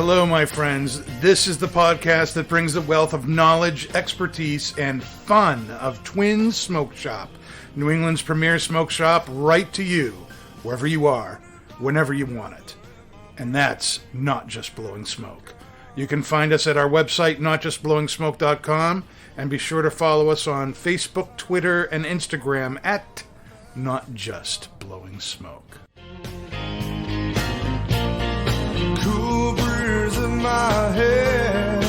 Hello, my friends. This is the podcast that brings the wealth of knowledge, expertise, and fun of Twin Smoke Shop, New England's premier smoke shop, right to you, wherever you are, whenever you want it. And that's not just blowing smoke. You can find us at our website, notjustblowingsmoke.com, and be sure to follow us on Facebook, Twitter, and Instagram at Not Just Blowing Smoke. Cool breeze in my head,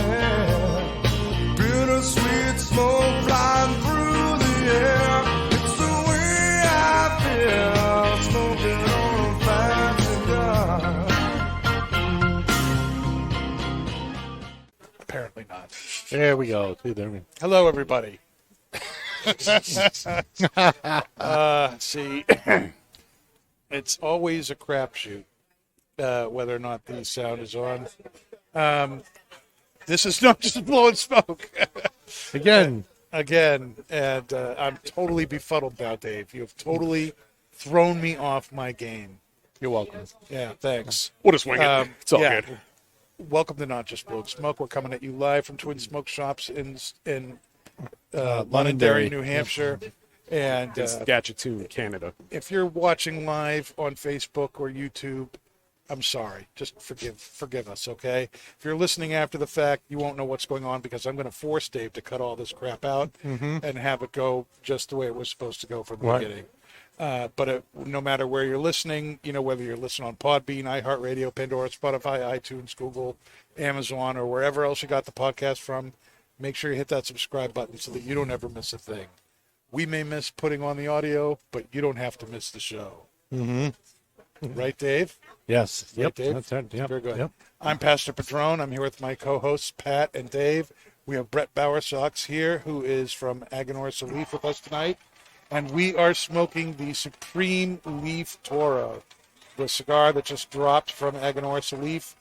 bittersweet smoke flying through the air. It's the way I feel, smoking on a fat cigar. Apparently not. There we go. Hello, everybody. See, it's always a crapshoot whether or not the sound is on. This is not just blowing smoke. Again. And I'm totally befuddled now, Dave. You have totally thrown me off my game. You're welcome. Yeah, thanks. We'll just wing it. It's all good. Welcome to Not Just Blowing Smoke. We're coming at you live from Twin Smoke Shops in Londonderry, New Hampshire. And Saskatchewan, Canada. if you're watching live on Facebook or YouTube, I'm sorry. Just forgive us, okay? If you're listening after the fact, you won't know what's going on because I'm going to force Dave to cut all this crap out and have it go just the way it was supposed to go from the beginning. But no matter where you're listening, you know, whether you're listening on Podbean, iHeartRadio, Pandora, Spotify, iTunes, Google, Amazon, or wherever else you got the podcast from, make sure you hit that subscribe button so that you don't ever miss a thing. We may miss putting on the audio, but you don't have to miss the show. Right, Dave? Yes. Right, Yep. Dave? That's right. Yep. Very good. Yep. I'm Pastor Padron. I'm here with my co-hosts, Pat and Dave. We have Brett Bowersox here, who is from Aganorsa Leaf with us tonight. And we are smoking the Supreme Leaf Toro, the cigar that just dropped from Aganorsa Leaf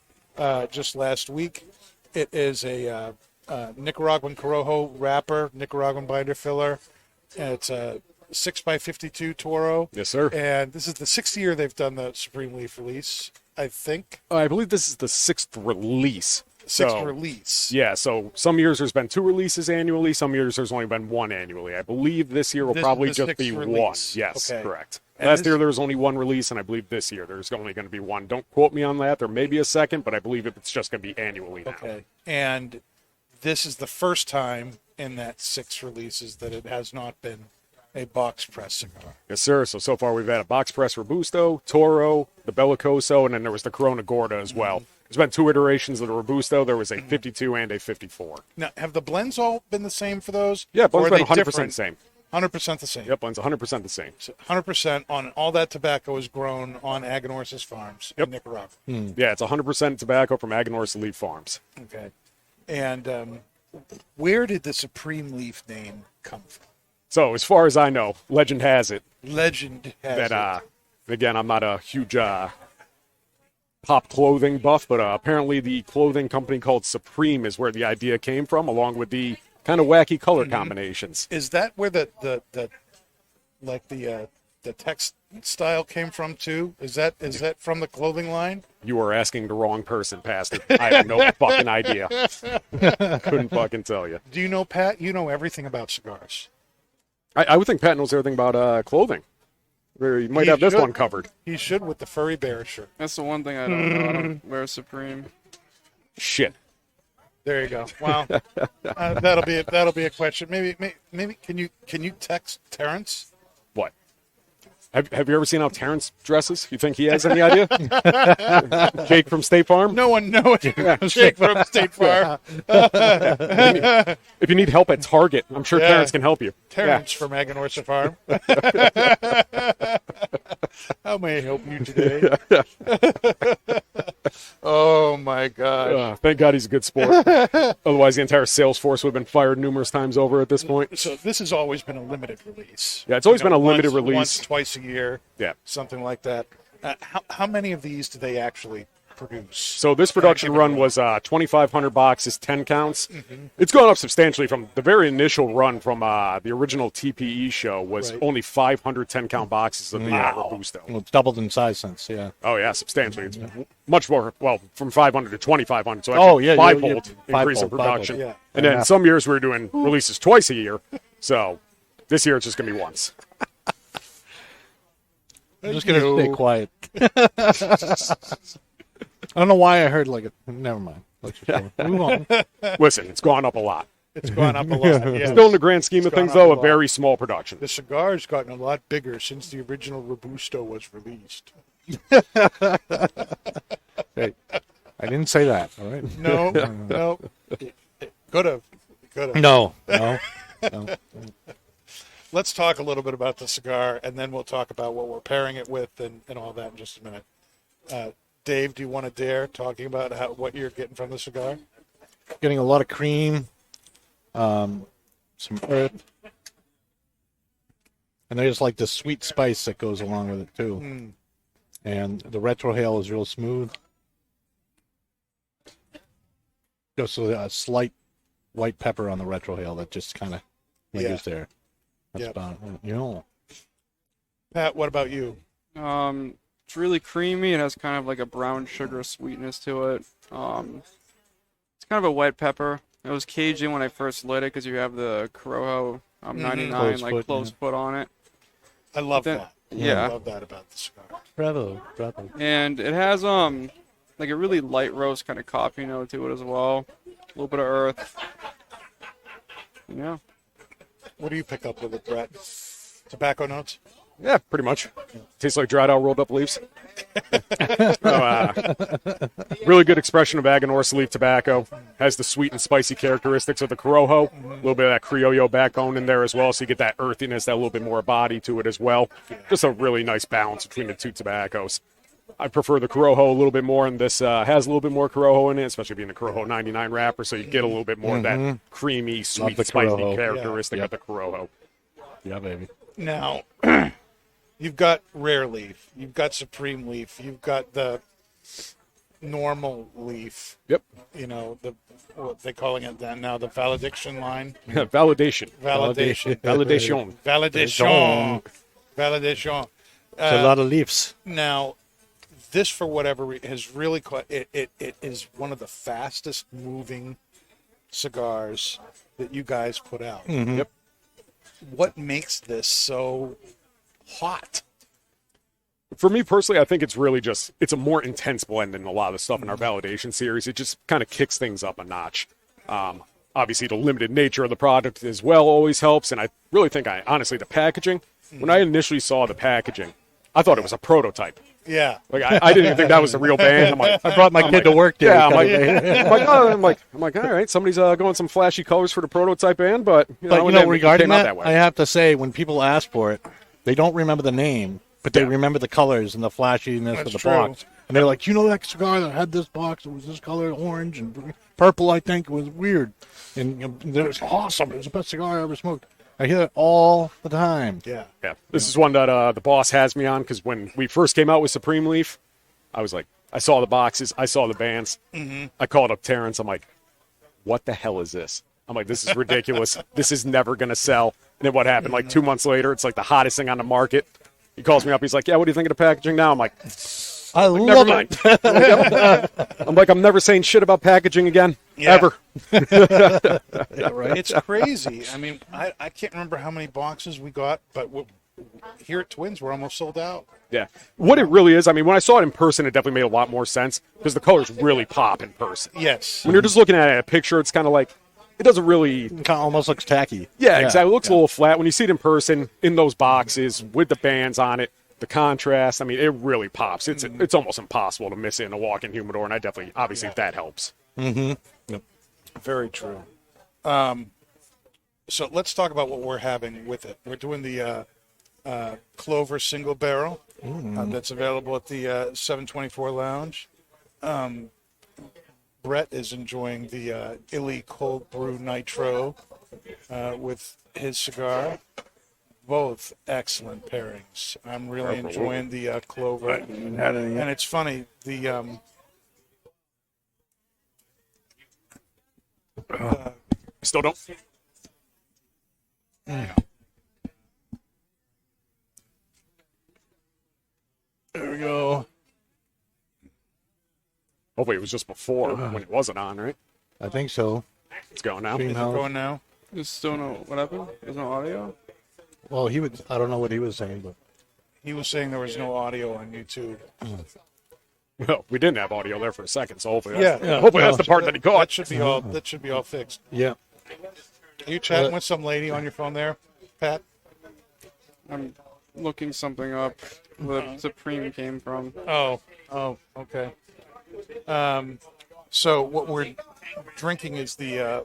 just last week. It is a Nicaraguan Corojo wrapper, Nicaraguan binder filler. And it's a 6x52 Toro. Yes, sir. And this is the 6th year they've done the Supreme Leaf release, I think. I believe this is the 6th release. Sixth release. Yeah, so some years there's been 2 releases annually. Some years there's only been 1 annually. I believe this year will probably just be release. 1. Yes, Okay. correct. And Last year there was only 1 release, and I believe this year there's only going to be 1. Don't quote me on that. There may be a second, but I believe it's just going to be annually now. Okay. And this is the first time in that 6 releases that it has not been a box press cigar. Yes, sir. So far we've had a box press Robusto, Toro, the Bellicoso, and then there was the Corona Gorda as well. There's been 2 iterations of the Robusto. There was a 52 and a 54. Now, have the blends all been the same for those? Yeah, Or blends are been they 100% different? the same. 100% the same. Yep, blends 100% the same. So 100% on all that tobacco is grown on Aganorsa's farms in Nicaragua. Yeah, it's 100% tobacco from Aganorsa Leaf Farms. Okay. And where did the Supreme Leaf name come from? So as far as I know, legend has it Legend has that, again, I'm not a huge pop clothing buff, but apparently the clothing company called Supreme is where the idea came from, along with the kind of wacky color combinations. Is that where the text style came from too? Is that from the clothing line? You are asking the wrong person, Pastor. I have no fucking idea. Couldn't fucking tell you. Do you know, Pat? You know everything about cigars. I would think Pat knows everything about clothing. He might He have this should. one covered. He should with the furry bear shirt. That's the one thing I don't know. I don't wear Supreme. Shit. There you go. Well, that'll be a question. Maybe can you text Terrence? What? Have you ever seen how Terrence dresses? You think he has any idea? Jake from State Farm? No one knows. Jake from State Farm. If you need help at Target, I'm sure Yeah. Terrence can help you. Terrence from Aganorsa Farm. How may I help you today? Oh my gosh. Thank God he's a good sport. Otherwise, the entire sales force would have been fired numerous times over at this point. So this has always been a limited release. Yeah, it's always been a limited release. Once, twice a year. Yeah. Something like that. How many of these do they actually produce? So this production run was 2,500 boxes, 10 counts. It's gone up substantially from the very initial run from the original TPE show was Right. only 500 10-count boxes of the Robusto. Well, it's doubled in size since, yeah. Oh, yeah, substantially. It's much more, well, from 500 to 2,500. So Oh, actually yeah, five-fold increase in five-fold, production. five-fold, yeah. And then some years we were doing releases twice a year. So this year it's just going to be once. I'm just going to stay quiet. I don't know why I heard like it. Never mind. Let's just move on. Listen, it's gone up a lot. It's gone up a lot. Yeah. Still in the grand scheme of gone things, up though, a a lot. very small production. The cigar's gotten a lot bigger since the original Robusto was released. Hey, I didn't say that, all right? No, no. Could have. No. Let's talk a little bit about the cigar, and then we'll talk about what we're pairing it with and all that in just a minute. Dave, do you want to dare talking about what you're getting from the cigar? Getting a lot of cream, some earth, and there's like the sweet spice that goes along with it too. And the retrohale is real smooth. Just a slight white pepper on the retrohale that just kind of lingers there. That's Yep. about it. You know. Pat, what about you? It's really creamy. It has kind of like a brown sugar sweetness to it. It's kind of a white pepper. It was cagey when I first lit it because you have the Corojo 99 Closed like foot, closed foot on it. I love Then- that. yeah. I love that about the cigar. Bravo. And it has like a really light roast kind of coffee note to it as well. A little bit of earth. Yeah. What do you pick up with it, Brett? Tobacco notes? Yeah, pretty much. Tastes like dried out rolled up leaves. Really good expression of Aganorsa Leaf tobacco. Has the sweet and spicy characteristics of the Corojo. A little bit of that Criollo backbone in there as well, so you get that earthiness, that little bit more body to it as well. Just a really nice balance between the two tobaccos. I prefer the Corojo a little bit more, and this has a little bit more Corojo in it, especially being the Corojo 99 wrapper, so you get a little bit more of that creamy, sweet, the spicy Corojo. characteristic Yeah. of the Corojo. Yeah, baby. Now, you've got Rare Leaf, you've got Supreme Leaf, you've got the normal leaf. Yep. You know, what they're calling it then now, the valediction line. Validation. Validation. Validation. Validation. Validation. It's a lot of leaves. Now, this, for whatever reason, has really caught it. It is one of the fastest moving cigars that you guys put out. Yep. What makes this so hot? For me personally, I think it's really just, it's a more intense blend than a lot of the stuff in our validation series. It just kind of kicks things up a notch. Obviously, the limited nature of the product as well always helps. And I really think, honestly, the packaging, when I initially saw the packaging, I thought it was a prototype. Yeah. Like I didn't even think that was the real band. I'm like, I brought my kid to work there. yeah, I'm like, all right, somebody's going some flashy colors for the prototype band, but you know, it regarding came out that, way. I have to say, when people ask for it, they don't remember the name, but they remember the colors and the flashiness That's of the true. box. And they're like, you know that cigar that had this box? It was this color, orange and purple, I think. It was weird. And it was awesome. It was the best cigar I ever smoked. I hear it all the time. Yeah. Yeah, this is one that the boss has me on because when we first came out with Supreme Leaf, I was like, I saw the boxes, I saw the bands. I called up Terrence. I'm like, what the hell is this? I'm like, this is ridiculous. This is never going to sell. And then what happened? Like 2 months later, it's like the hottest thing on the market. He calls me up. He's like, yeah, what do you think of the packaging now? I'm like, I never love mind. it. I'm like, I'm never saying shit about packaging again, ever. It's crazy. I mean, I can't remember how many boxes we got, but here at Twins, we're almost sold out. Yeah. What it really is, I mean, when I saw it in person, it definitely made a lot more sense because the colors really pop in person. Yes. When you're just looking at it in a picture, it's kind of like, it doesn't really. It kinda almost looks tacky. Yeah, exactly. It looks a little flat. When you see it in person, in those boxes, with the bands on it, the contrast, I mean, it really pops. It's almost impossible to miss it in a walk-in humidor, and I definitely, obviously, that helps. Very true. So let's talk about what we're having with it. We're doing the Clover single barrel that's available at the 724 Lounge. Brett is enjoying the Illy Cold Brew Nitro with his cigar. Both excellent pairings. I'm really enjoying the Clover. And it's funny, the Still don't. There we go. Hopefully it was just before when it wasn't on, right? I think so. It's going now. Dream Is it House. going now? There's still no, what happened? There's no audio? Well, he would. I don't know what he was saying, but He was saying there was no audio on YouTube. Well, we didn't have audio there for a second, so hopefully Yeah. hopefully that's the part that he That caught. should be all. That should be all fixed. yeah. Are you chatting with some lady on your phone there, Pat? I'm looking something up where Supreme came from. Oh, okay. So what we're drinking is the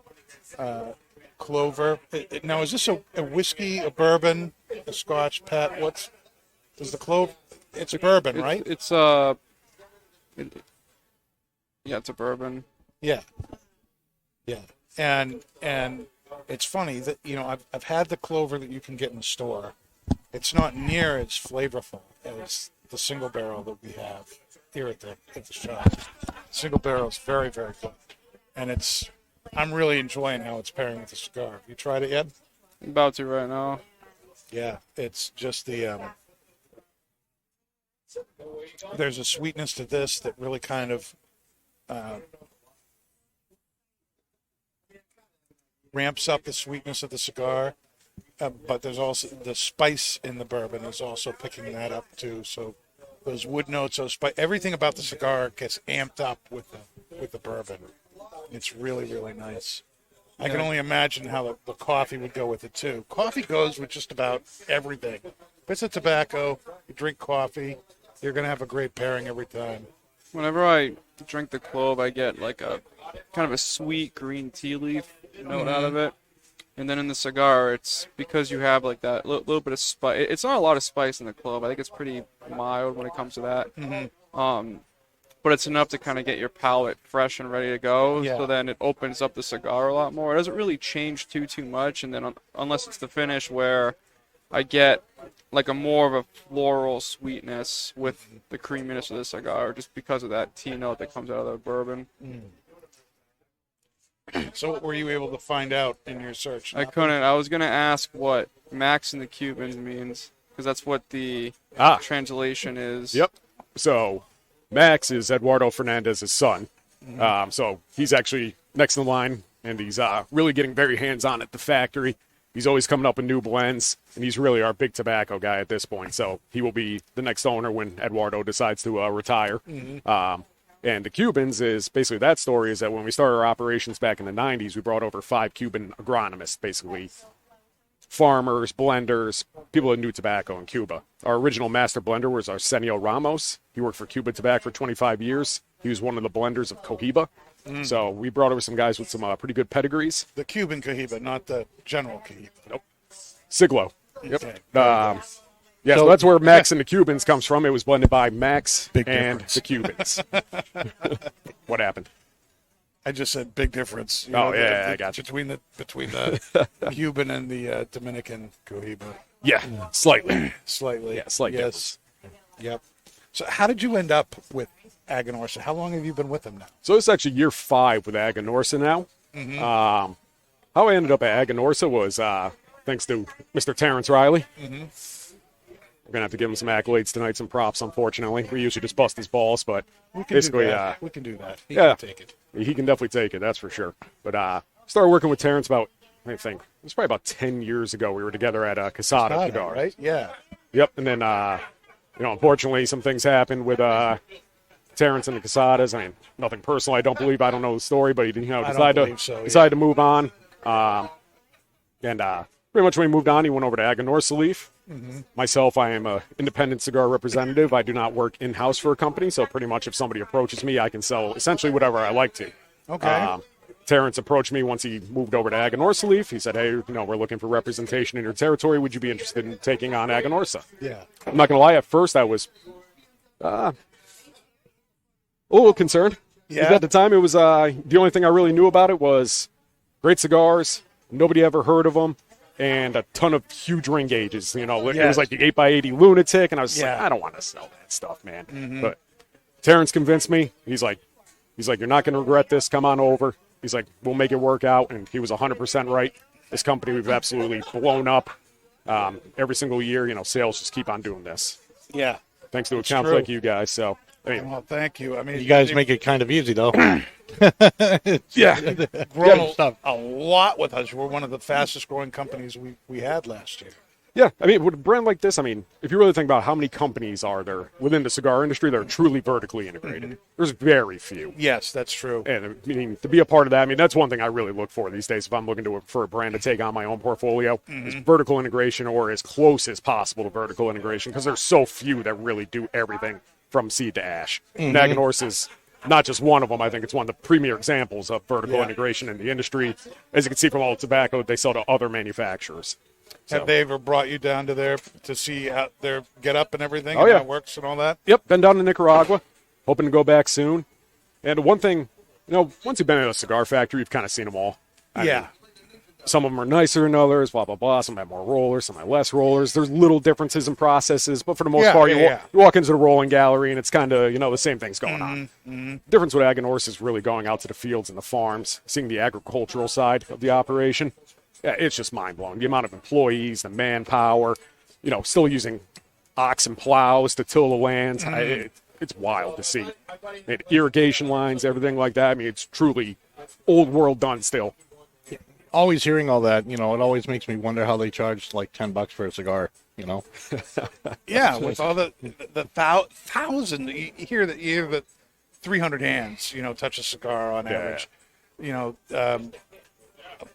Clover. Now, is this a whiskey, a bourbon, a Scotch, Pat? Does the Clover? It's bourbon, right? It's yeah, it's a bourbon. Yeah. And it's funny that I've had the Clover that you can get in the store. It's not near as flavorful as the single barrel that we have here at the shop. Single barrel is very, very good, and I'm really enjoying how it's pairing with the cigar. Have you tried it yet? I'm about to right now. Yeah, it's just there's a sweetness to this that really kind of ramps up the sweetness of the cigar, but there's also the spice in the bourbon is also picking that up too. So those wood notes, everything about the cigar gets amped up with the bourbon. It's really, really nice. I can only imagine how the coffee would go with it too. Coffee goes with just about everything. If it's a tobacco, you drink coffee, you're gonna have a great pairing every time. Whenever I drink the clove, I get like a kind of a sweet green tea leaf note out of it. And then in the cigar, it's because you have like that little bit of spice. It's not a lot of spice in the clove. I think it's pretty mild when it comes to that. But it's enough to kind of get your palate fresh and ready to go. Yeah. So then it opens up the cigar a lot more. It doesn't really change too much. And then unless it's the finish where I get like a more of a floral sweetness with the creaminess of the cigar, just because of that tea note that comes out of the bourbon. So what were you able to find out in your search? I couldn't. I was gonna ask what Max and the Cubans means, because that's what the translation is. Yep. So Max is Eduardo Fernandez's son. So he's actually next in line, and he's really getting very hands-on at the factory. He's always coming up with new blends, and he's really our big tobacco guy at this point. So he will be the next owner when Eduardo decides to retire. And the Cubans is basically that story is that when we started our operations back in the 90s, we brought over 5 Cuban agronomists, basically farmers, blenders, people that knew tobacco in Cuba. Our original master blender was Arsenio Ramos. He worked for Cuba Tobacco for 25 years. He was one of the blenders of Cohiba. So we brought over some guys with some pretty good pedigrees. The Cuban Cohiba, not the general Cohiba. Nope. Siglo. Yep. Okay. Yeah, so that's where Max and the Cubans comes from. It was blended by Max Big and difference. the Cubans. What happened? I just said big difference. I got you. Between the Cuban and the Dominican Cohiba. Yeah, slightly. Slightly. Yeah, slight Yes. Yep. So how did you end up with Aganorsa? How long have you been with them now? So this is actually year 5 with Aganorsa now. How I ended up at Aganorsa was thanks to Mr. Terrence Riley. We're going to have to give him some accolades tonight, some props, unfortunately. We usually just bust his balls, but basically, we can do that. He yeah. can take it. He can definitely take it, that's for sure. But started working with Terrence about, I think, it was probably about 10 years ago. We were together at Casada Cigar. Right? Yeah. Yep, and then, unfortunately, some things happened with Terrence and the Casadas. I mean, nothing personal, I don't believe. I don't know the story, but he decided to move on. And pretty much when he moved on, he went over to Aganorsa Leaf. Myself, I am an independent cigar representative. I do not work in-house for a company, so pretty much if somebody approaches me, I can sell essentially whatever I like to. Okay. Terrence approached me once he moved over to Aganorsa Leaf. He said, hey, we're looking for representation in your territory. Would you be interested in taking on Aganorsa? Yeah. I'm not going to lie, at first I was a little concerned. Yeah. 'Cause at the time, it was the only thing I really knew about it was great cigars, nobody ever heard of them, and a ton of huge ring gauges. It was like the 8x80 lunatic, and I was like, I don't want to sell that stuff, man. But Terrence convinced me. He's like, you're not going to regret this. Come on over. He's like, we'll make it work out. And he was 100% right. This company, we've absolutely blown up every single year. You know, sales just keep on doing this. Yeah. Thanks to accounts true. like you guys. So, I mean, Well, thank you. I mean, You guys make it kind of easy, though. yeah. grown stuff. a lot with us. We're one of the fastest growing companies we had last year. Yeah, I mean, with a brand like this, I mean, if you really think about how many companies are there within the cigar industry that are truly vertically integrated, there's very few. Yes, that's true. And I mean, to be a part of that, I mean, that's one thing I really look for these days if I'm looking for a brand to take on my own portfolio, is vertical integration or as close as possible to vertical integration, because there's so few that really do everything from seed to ash. And Aganorsa is not just one of them. I think it's one of the premier examples of vertical integration in the industry. As you can see from all the tobacco they sell to other manufacturers. Have they ever brought you down to there to see how their get up and everything? Oh, and yeah. how it works and all that? Yep, been down to Nicaragua. Hoping to go back soon. And one thing, you know, once you've been in a cigar factory, you've kind of seen them all. I mean, some of them are nicer than others, blah, blah, blah. Some have more rollers, some have less rollers. There's little differences in processes, but for the most part, you walk into the rolling gallery and it's kind of, you know, the same thing's going on. Difference with Aganorsa is really going out to the fields and the farms, seeing the agricultural side of the operation. Yeah, it's just mind-blowing. The amount of employees, the manpower, you know, still using oxen plows to till the lands. It's wild to see. And irrigation lines, everything like that. I mean, it's truly old world done still. Always hearing all that, you know, it always makes me wonder how they charge like $10 for a cigar, you know? Yeah, with all the thousand, you hear that 300 hands, you know, touch a cigar on average. You know, a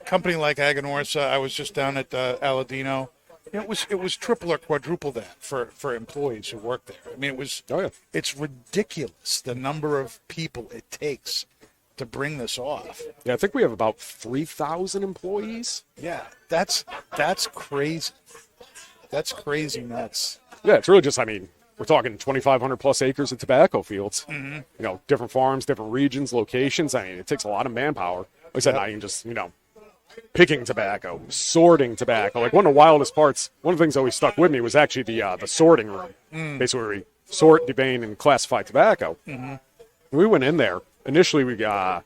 company like Aganorsa, I was just down at Aladino. You know, it was triple or quadruple that for employees who work there. I mean, it's ridiculous the number of people it takes to bring this off. Yeah, I think we have about 3,000 employees. Yeah, that's crazy. That's crazy nuts. Yeah, it's really just, I mean, we're talking 2,500 plus acres of tobacco fields. You know, different farms, different regions, locations. I mean, it takes a lot of manpower. Like I said, not even just, you know, picking tobacco, sorting tobacco. Like one of the wildest parts, one of the things that always stuck with me was actually the sorting room. Basically, where we sort, devein, and classify tobacco. We went in there. Initially, we got,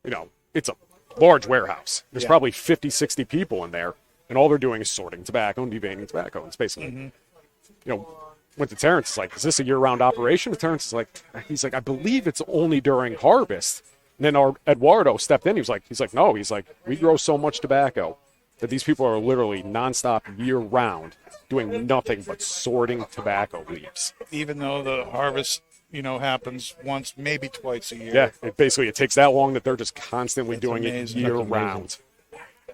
you know, it's a large warehouse. There's probably 50, 60 people in there, and all they're doing is sorting tobacco and deveining tobacco. It's basically, you know, went to Terrence. It's like, is this a year-round operation? And Terrence is like, he's like, I believe it's only during harvest. And then our Eduardo stepped in. He's like, no. He's like, we grow so much tobacco that these people are literally nonstop year-round doing nothing but sorting tobacco leaves. Even though the harvest, you know, happens once, maybe twice a year. Yeah, it takes that long that they're just constantly doing amazing. it year-round.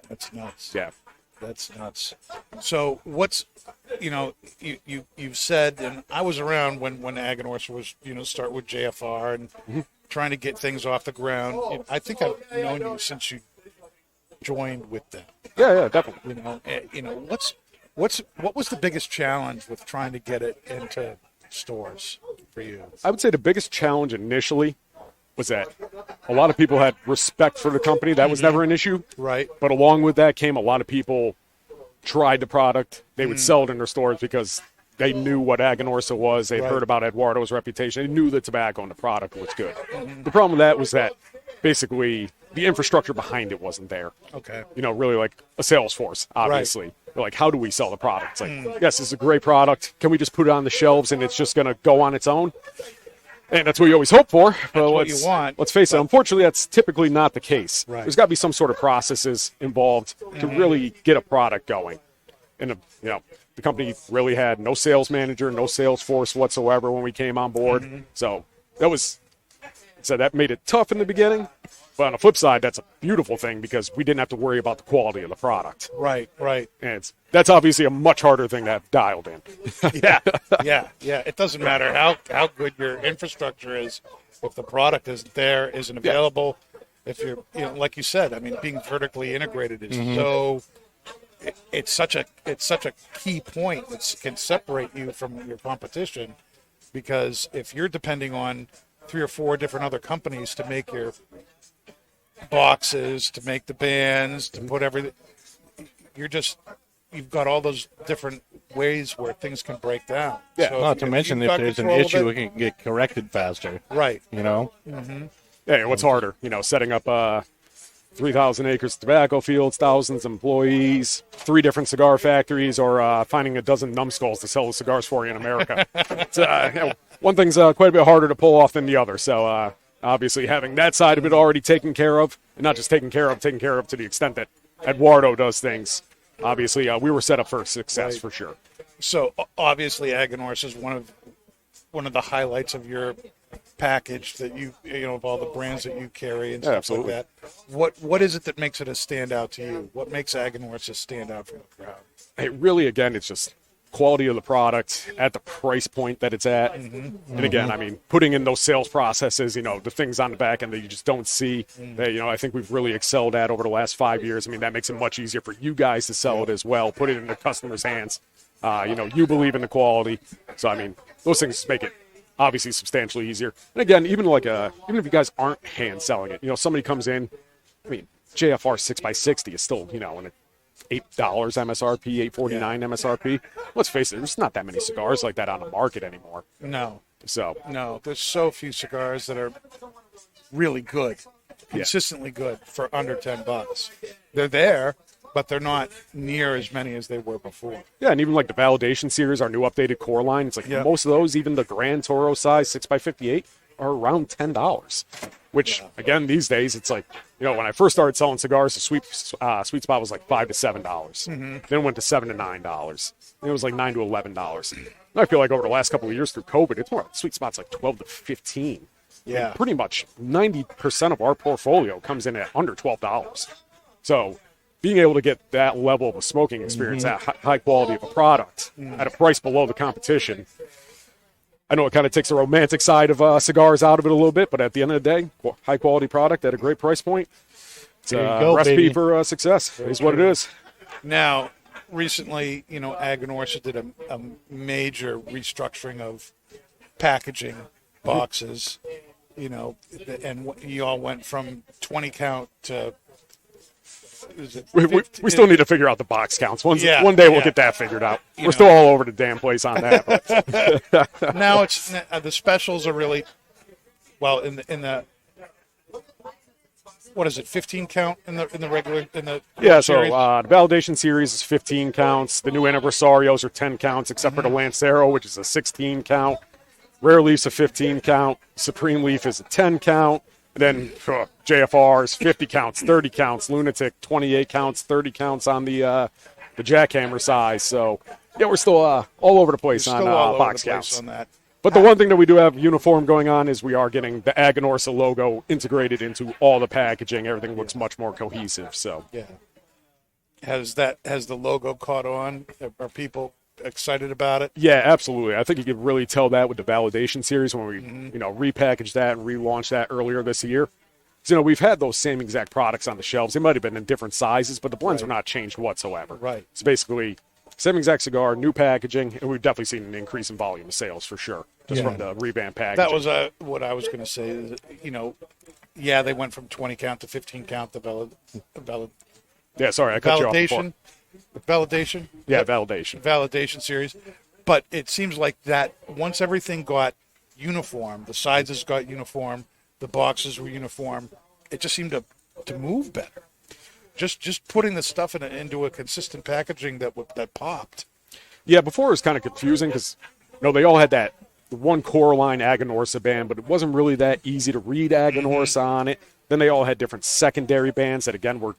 That's nuts. Yeah. That's nuts. So what's, you know, you've said, and I was around when Aganorsa was, you know, start with JFR and trying to get things off the ground. I think I've known you since you joined with them. Yeah, definitely. You know, what was the biggest challenge with trying to get it into stores for you? I would say the biggest challenge initially was that a lot of people had respect for the company. That was never an issue. Right. But along with that came a lot of people tried the product. They would sell it in their stores because they knew what Aganorsa was. They'd heard about Eduardo's reputation. They knew the tobacco and the product was good. The problem with that was that basically the infrastructure behind it wasn't there. Okay. You know, really like a sales force, obviously. They're like, how do we sell the product? It's like, yes, it's a great product. Can we just put it on the shelves and it's just going to go on its own? And that's what you always hope for. But what you want. Let's face it, unfortunately, that's typically not the case. Right. There's got to be some sort of processes involved to really get a product going. And, you know, the company really had no sales manager, no sales force whatsoever when we came on board. So that made it tough in the beginning. But on the flip side, that's a beautiful thing because we didn't have to worry about the quality of the product. Right. And that's obviously a much harder thing to have dialed in. Yeah. It doesn't matter how good your infrastructure is if the product isn't there, isn't available. If you're, you know, like you said, I mean, being vertically integrated is so. It's such a key point that can separate you from your competition, because if you're depending on 3 or 4 different other companies to make your boxes, to make the bands, to put everything, you've got all those different ways where things can break down. Yeah, so Not to mention if there's an issue, it can get corrected faster. Right. You know? Yeah, what's harder? You know, setting up 3,000 acres of tobacco fields, thousands of employees, 3 different cigar factories, or finding a dozen numbskulls to sell the cigars for you in America. It's, one thing's quite a bit harder to pull off than the other. So obviously having that side of it already taken care of, and not just taken care of to the extent that Eduardo does things. Obviously, we were set up for success for sure. So obviously, Aganorsa is one of the highlights of your package that you know of all the brands that you carry and stuff absolutely. like that. What is it that makes it a standout to you? What makes Aganorsa stand out from the crowd? It really, again, it's just quality of the product at the price point that it's at. And again, I mean, putting in those sales processes, the things on the back end that you just don't see, that, I think we've really excelled at over the last 5 years. I mean, that makes it much easier for you guys to sell it as well, put it in the customer's hands. You believe in the quality. So, I mean, those things make it obviously substantially easier. And again, even if you guys aren't hand selling it, somebody comes in, I mean, JFR 6x60 is still, in a $8 MSRP, $8.49 MSRP. Let's face it, there's not that many cigars like that on the market anymore. No, So there's so few cigars that are really good, consistently good for under $10. They're there, but they're not near as many as they were before. yeah, and even like the Validation series, our new updated core line, it's like most of those, even the Grand Toro size 6x58, are around $10. Which again, these days, it's like when I first started selling cigars, the sweet spot was like $5 to $7. Then it went to $7 to $9. Then it was like $9 to $11. And I feel like over the last couple of years through COVID, it's more sweet spots like 12 to 15. Yeah, And pretty much 90% of our portfolio comes in at under $12. So being able to get that level of a smoking experience, that high quality of a product at a price below the competition, I know it kind of takes the romantic side of cigars out of it a little bit, but at the end of the day, high quality product at a great price point. It's a recipe baby. for success. It is what it is. Now, recently, Aganorsa did a major restructuring of packaging boxes, and you all went from 20 count to, is it We still need to figure out the box counts. One day we'll get that figured out. We're still all over the damn place on that. But. Now it's the specials are really, well, in the what is it, 15 count in the regular Yeah, series? so the Validation series is 15 counts. The new Anniversarios are 10 counts, except for the Lancero, which is a 16 count. Rare Leaf's a 15 count. Supreme Leaf is a 10 count. Then JFR is 50 counts, 30 counts. Lunatic, 28 counts, 30 counts on the jackhammer size. So, we're still all over the place on box counts. On that. But the one thing that we do have uniform going on is we are getting the Aganorsa logo integrated into all the packaging. Everything looks much more cohesive. So, Yeah. Has the logo caught on? Are people excited about it? yeah, absolutely. I think you could really tell that with the Validation series when we, repackaged that and relaunched that earlier this year. So, we've had those same exact products on the shelves. They might have been in different sizes, but the blends are not changed whatsoever. Right. It's basically same exact cigar, new packaging, and we've definitely seen an increase in volume of sales for sure, just from the revamp packaging. That was what I was going to say. Is, they went from 20 count to 15 count. Yeah, sorry, I cut you off before. Validation. Yeah, Validation. Validation series. But it seems like that once everything got uniform, the sizes got uniform, the boxes were uniform, it just seemed to move better. Just putting the stuff into a consistent packaging that popped. Yeah, before it was kind of confusing because they all had that one core line Aganorsa band, but it wasn't really that easy to read Aganorsa on it. Then they all had different secondary bands that again were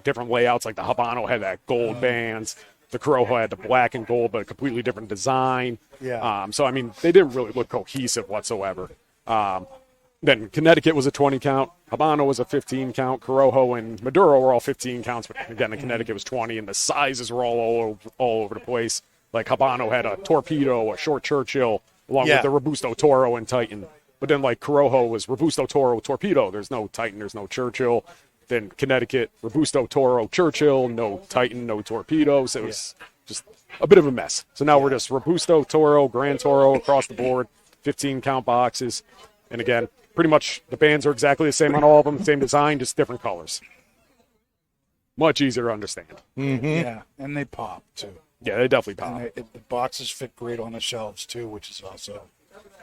different layouts. Like the Habano had that gold bands, the Corojo had the black and gold, but a completely different design. Yeah. So I mean, they didn't really look cohesive whatsoever. Then Connecticut was a 20 count, Habano was a 15 count, Corojo and Maduro were all 15 counts, but again, the Connecticut was 20, and the sizes were all over the place. Like Habano had a Torpedo, a Short Churchill, along with the Robusto Toro and Titan. But then like Corojo was Robusto Toro Torpedo. There's no Titan, there's no Churchill. Then Connecticut, Robusto Toro Churchill, no Titan, no Torpedo. So it was just a bit of a mess. So now we're just Robusto Toro, Grand Toro across the board, 15 count boxes. And again, pretty much the bands are exactly the same on all of them, same design, just different colors. Much easier to understand. Yeah, and they pop too. Yeah, they definitely pop. And the boxes fit great on the shelves too, which is also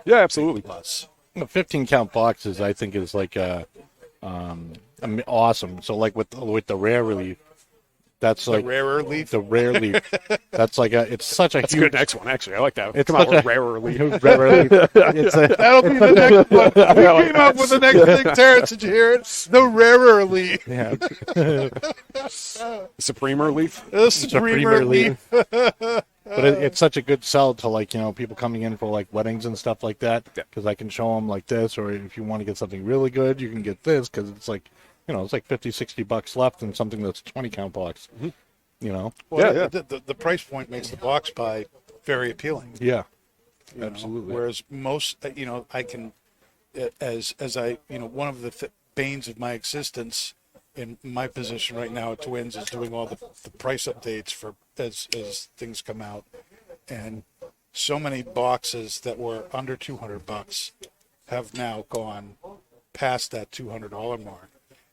Yeah, absolutely. plus. The 15 count boxes, I think, is like Awesome. So like with the rare leaf, that's The like rarer leaf. the rare leaf. That's like it's such a That's a huge. good next one, actually. I like that. It's Come on, such a- rarer leaf. Rare leaf. It's a, That'll be the next one. We came up with the next thing, Terrence. Did you hear it? The rarer leaf. yeah. Supremer leaf. The Supremer Supremer leaf. But it's such a good sell to like people coming in for like weddings and stuff like that, Yeah. because I can show them like this, or if you want to get something really good, you can get this, because it's like it's like $50-$60 left in something that's a 20 count box. Well, Yeah. The price point makes the box buy very appealing. Yeah, you know, absolutely. Whereas most, I can, as I, one of the banes of my existence in my position right now at Twins is doing all the price updates for as things come out, and so many boxes that were under $200 have now gone past that $200 mark,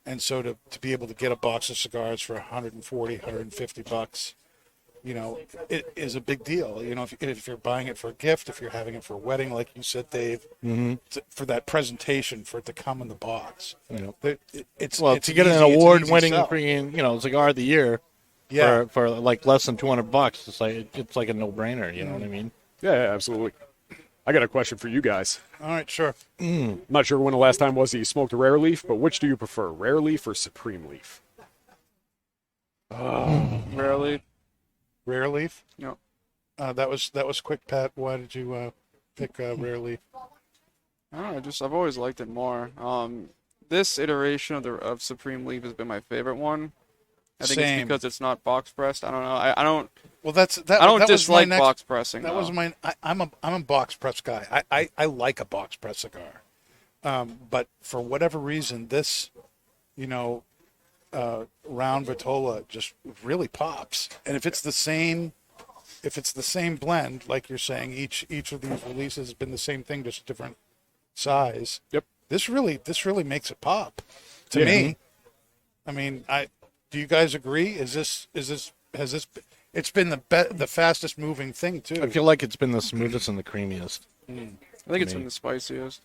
and so to be able to get a box of cigars for $140, $150. It is a big deal. If you're buying it for a gift, if you're having it for a wedding, like you said, Dave, for that presentation, for it to come in the box. It's to get an easy- it's award-winning easy sell. freaking cigar of the year, Yeah. for like less than $200, it's like a no-brainer. You know what I mean? Yeah, absolutely. I got a question for you guys. All right, sure. I'm not sure when the last time was that you smoked a rare leaf, but which do you prefer, rare leaf or Supreme Leaf? Rarely. Rare leaf. Yep. That was quick, Pat. Why did you pick rare leaf? I don't know. I've always liked it more. This iteration of Supreme Leaf has been my favorite one. I think Same. it's because it's not box pressed. I don't know. I don't. Well, that I don't that was my dislike next, box pressing. That though. was my. I'm a box press guy. I like a box press cigar, but for whatever reason, this, round Vitola just really pops. And if it's the same blend, like you're saying, each of these releases has been the same thing, just different size. Yep. This really makes it pop to Yeah. me. I mean, do you guys agree? Has this it's been the fastest moving thing too. I feel like it's been the smoothest and the creamiest. I think it's been the spiciest.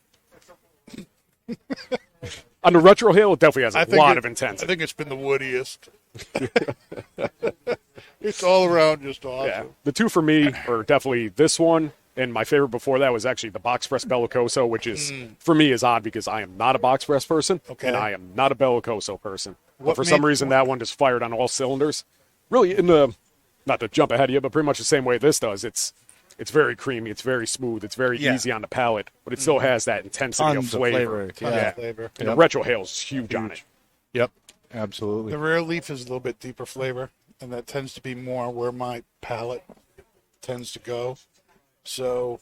On the retro hail, it definitely has I a think lot it- of intensity. I think it's been the woodiest. It's all around just awesome. Yeah, the two for me are definitely this one, and my favorite before that was actually the box press Bellicoso, which is for me is odd because I am not a box press person, Okay. and I am not a Bellicoso person. But What for some made- reason, that one just fired on all cylinders. Really, not to jump ahead of you, but pretty much the same way this does. It's very creamy, it's very smooth, it's very Yeah. easy on the palate, but it still has that intensity of Tons of flavor. flavor, Yeah, Flavor. and the retro hail is huge on it. Yep, absolutely. The rare leaf is a little bit deeper flavor, and that tends to be more where my palate tends to go. So,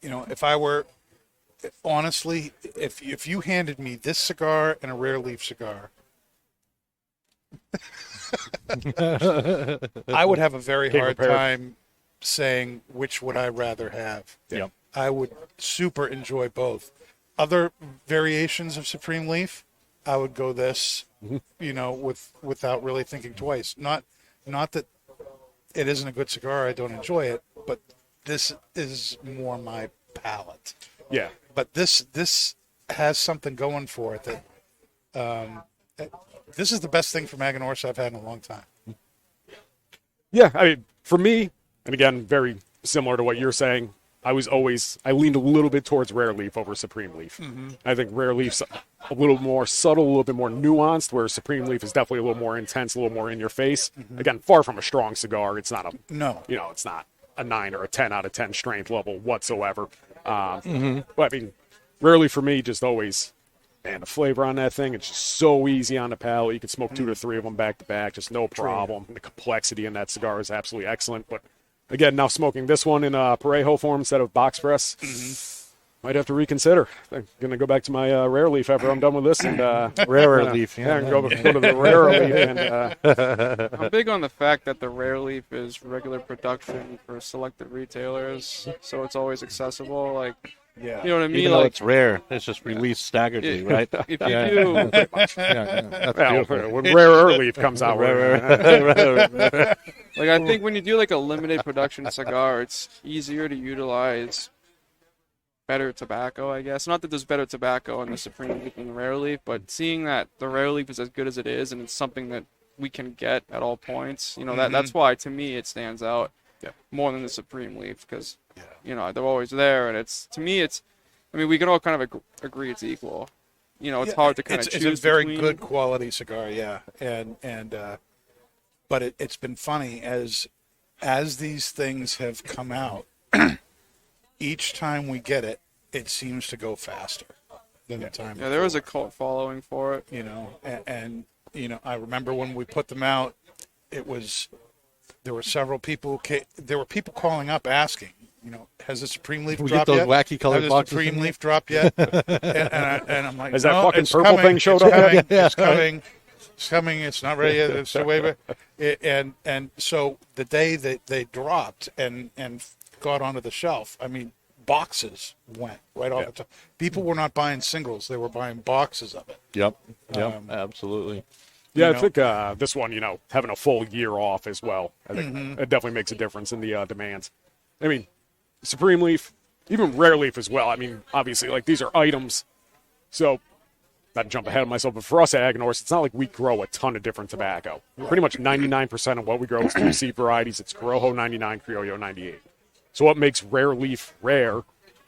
if I were honestly, if you handed me this cigar and a rare leaf cigar, I would have a very Came hard prepared. time saying which would I rather have. Yep. I would super enjoy both. Other variations of Supreme Leaf, I would go this, without really thinking twice. Not that it isn't a good cigar, I don't enjoy it, but this is more my palate. Yeah, But this has something going for it that this is the best thing from Aganorsa I've had in a long time. yeah. I mean, for me, and again, very similar to what you're saying, I leaned a little bit towards Rare Leaf over Supreme Leaf. I think Rare Leaf's a little more subtle, a little bit more nuanced, whereas Supreme Leaf is definitely a little more intense, a little more in your face. Again, far from a strong cigar. It's not No. it's not a 9 or a 10 out of 10 strength level whatsoever. But I mean, Rare Leaf for me just always, man, the flavor on that thing, it's just so easy on the palate. You can smoke 2 to 3 of them back to back, just no problem. And the complexity in that cigar is absolutely excellent. But again, now smoking this one in Parejo form instead of box press, might have to reconsider. I'm going to go back to my Rare Leaf after I'm done with this. And Rare leaf, yeah, go to the Rare Leaf. And I'm big on the fact that the Rare Leaf is regular production for selected retailers, so it's always accessible. Like, Yeah. you know what I mean? Even though Like, it's rare, it's just released staggeredly, right? if you Yeah. do, Yeah, that's well, beautiful. when Rare Leaf comes out, like, I think when you do like a limited production cigar, it's easier to utilize better tobacco, I guess. Not that there's better tobacco in the Supreme Leaf than the Rare Leaf, but seeing that the Rare Leaf is as good as it is, and it's something that we can get at all points, that's why, to me, it stands out more than the Supreme Leaf, because, they're always there, and we can all kind of agree it's equal. It's hard to kind of choose It's a very between. good quality cigar, yeah. But it's been funny as these things have come out, each time we get it, it seems to go faster than the time Yeah, there was a before. cult following for it. And I remember when we put them out, there were several people, there were people calling up asking, has the Supreme Leaf We dropped get those yet? wacky colored Has the boxes Supreme in Leaf dropped yet? and I'm like, Has that no, fucking it's purple coming, thing showed it's up coming, yet? It's coming. It's coming. It's not ready yet. It's the way. And so the day that they dropped and got onto the shelf, I mean, boxes went right off the top. People were not buying singles; they were buying boxes of it. Yep. Absolutely. Yeah, You I think this one, having a full year off as well, I think it definitely makes a difference in the demands. I mean, Supreme Leaf, even Rare Leaf as well. I mean, obviously, like, these are items, so not to jump ahead of myself, but for us at Aganorsa, it's not like we grow a ton of different tobacco. Pretty much 99% of what we grow is two seed varieties. It's Corojo 99, Criollo 98. So what makes Rare Leaf rare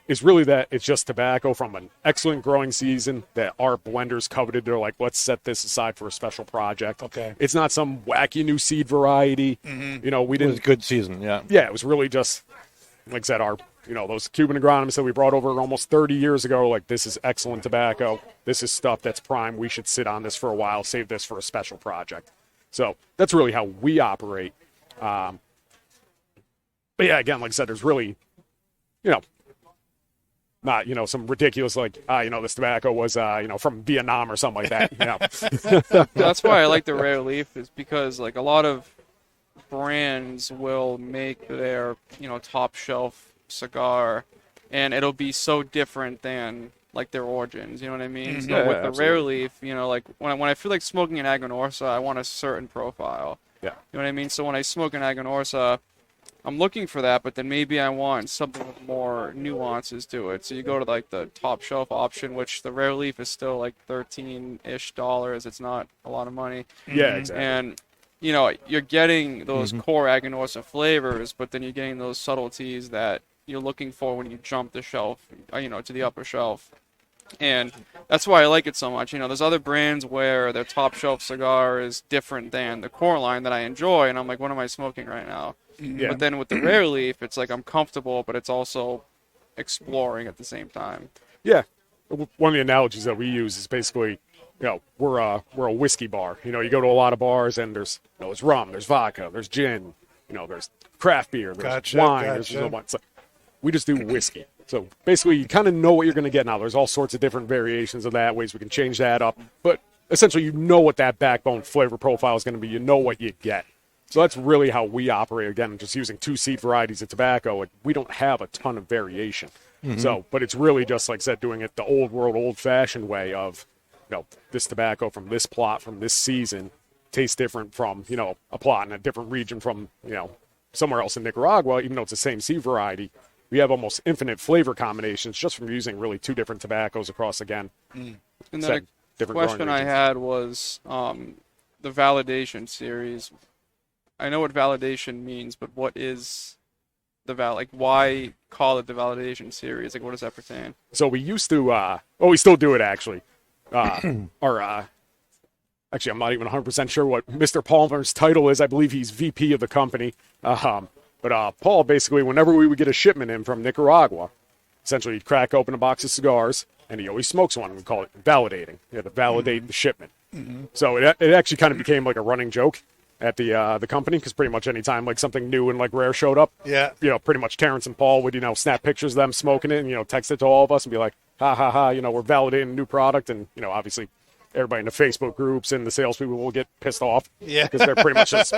is really that it's just tobacco from an excellent growing season that our blenders coveted. They're like, let's set this aside for a special project. Okay. It's not some wacky new seed variety. We It didn't. was a good season. Yeah. Yeah, it was really just, like I said, our, those Cuban agronomists that we brought over almost 30 years ago, like, this is excellent tobacco. This is stuff that's prime. We should sit on this for a while, save this for a special project. So that's really how we operate. But yeah, again, like I said, there's really, not, some ridiculous, like, this tobacco was, from Vietnam or something like that. That's why I like the Rare Leaf, is because, like, a lot of brands will make their, top shelf cigar, and it'll be so different than, like, their origins. You know what I mean? So Yeah, with the absolutely. Rare Leaf, like, when I feel like smoking an Aganorsa, I want a certain profile. Yeah. You know what I mean? So when I smoke an Aganorsa, I'm looking for that, but then maybe I want something with more nuances to it. So you go to, like, the top shelf option, which the Rare Leaf is still like $13-ish. It's not a lot of money. Yeah, exactly. And you're getting those core Aganorsa flavors, but then you're getting those subtleties that you're looking for when you jump the shelf, to the upper shelf. And that's why I like it so much. There's other brands where their top shelf cigar is different than the core line that I enjoy, and I'm like, what am I smoking right now? Yeah. But then with the Rare Leaf, it's like I'm comfortable, but it's also exploring at the same time. Yeah. One of the analogies that we use is basically, we're a whiskey bar. You go to a lot of bars and there's rum, there's vodka, there's gin, there's craft beer, there's Gotcha, wine, gotcha. there's a bunch. So we just do whiskey. So basically, you kind of know what you're going to get now. There's all sorts of different variations of that, ways we can change that up. But essentially, what that backbone flavor profile is going to be. You know what you get. So that's really how we operate. Again, just using two seed varieties of tobacco. We don't have a ton of variation. So, but it's really just, like I said, doing it the old world, old fashioned way of, this tobacco from this plot, from this season, tastes different from, a plot in a different region from, somewhere else in Nicaragua, even though it's the same seed variety. We have almost infinite flavor combinations just from using really two different tobaccos across, again. And Set then a different growing question I regions. had was the validation series. I know what validation means, but what is the why call it the validation series? Like, what does that pertain? So we used to, we still do it actually. Actually, I'm not even 100% sure what Mr. Palmer's title is. I believe he's VP of the company. But Paul, basically, whenever we would get a shipment in from Nicaragua, essentially he'd crack open a box of cigars, and he always smokes one. We call it validating. You had to validate the shipment. So it actually kind of became like a running joke at the company, because pretty much any time like something new and like rare showed up, Yeah. pretty much Terrence and Paul would snap pictures of them smoking it and text it to all of us and be like, ha ha ha, we're validating a new product, and obviously everybody in the Facebook groups and the salespeople will get pissed off. Yeah. Because they're pretty much just,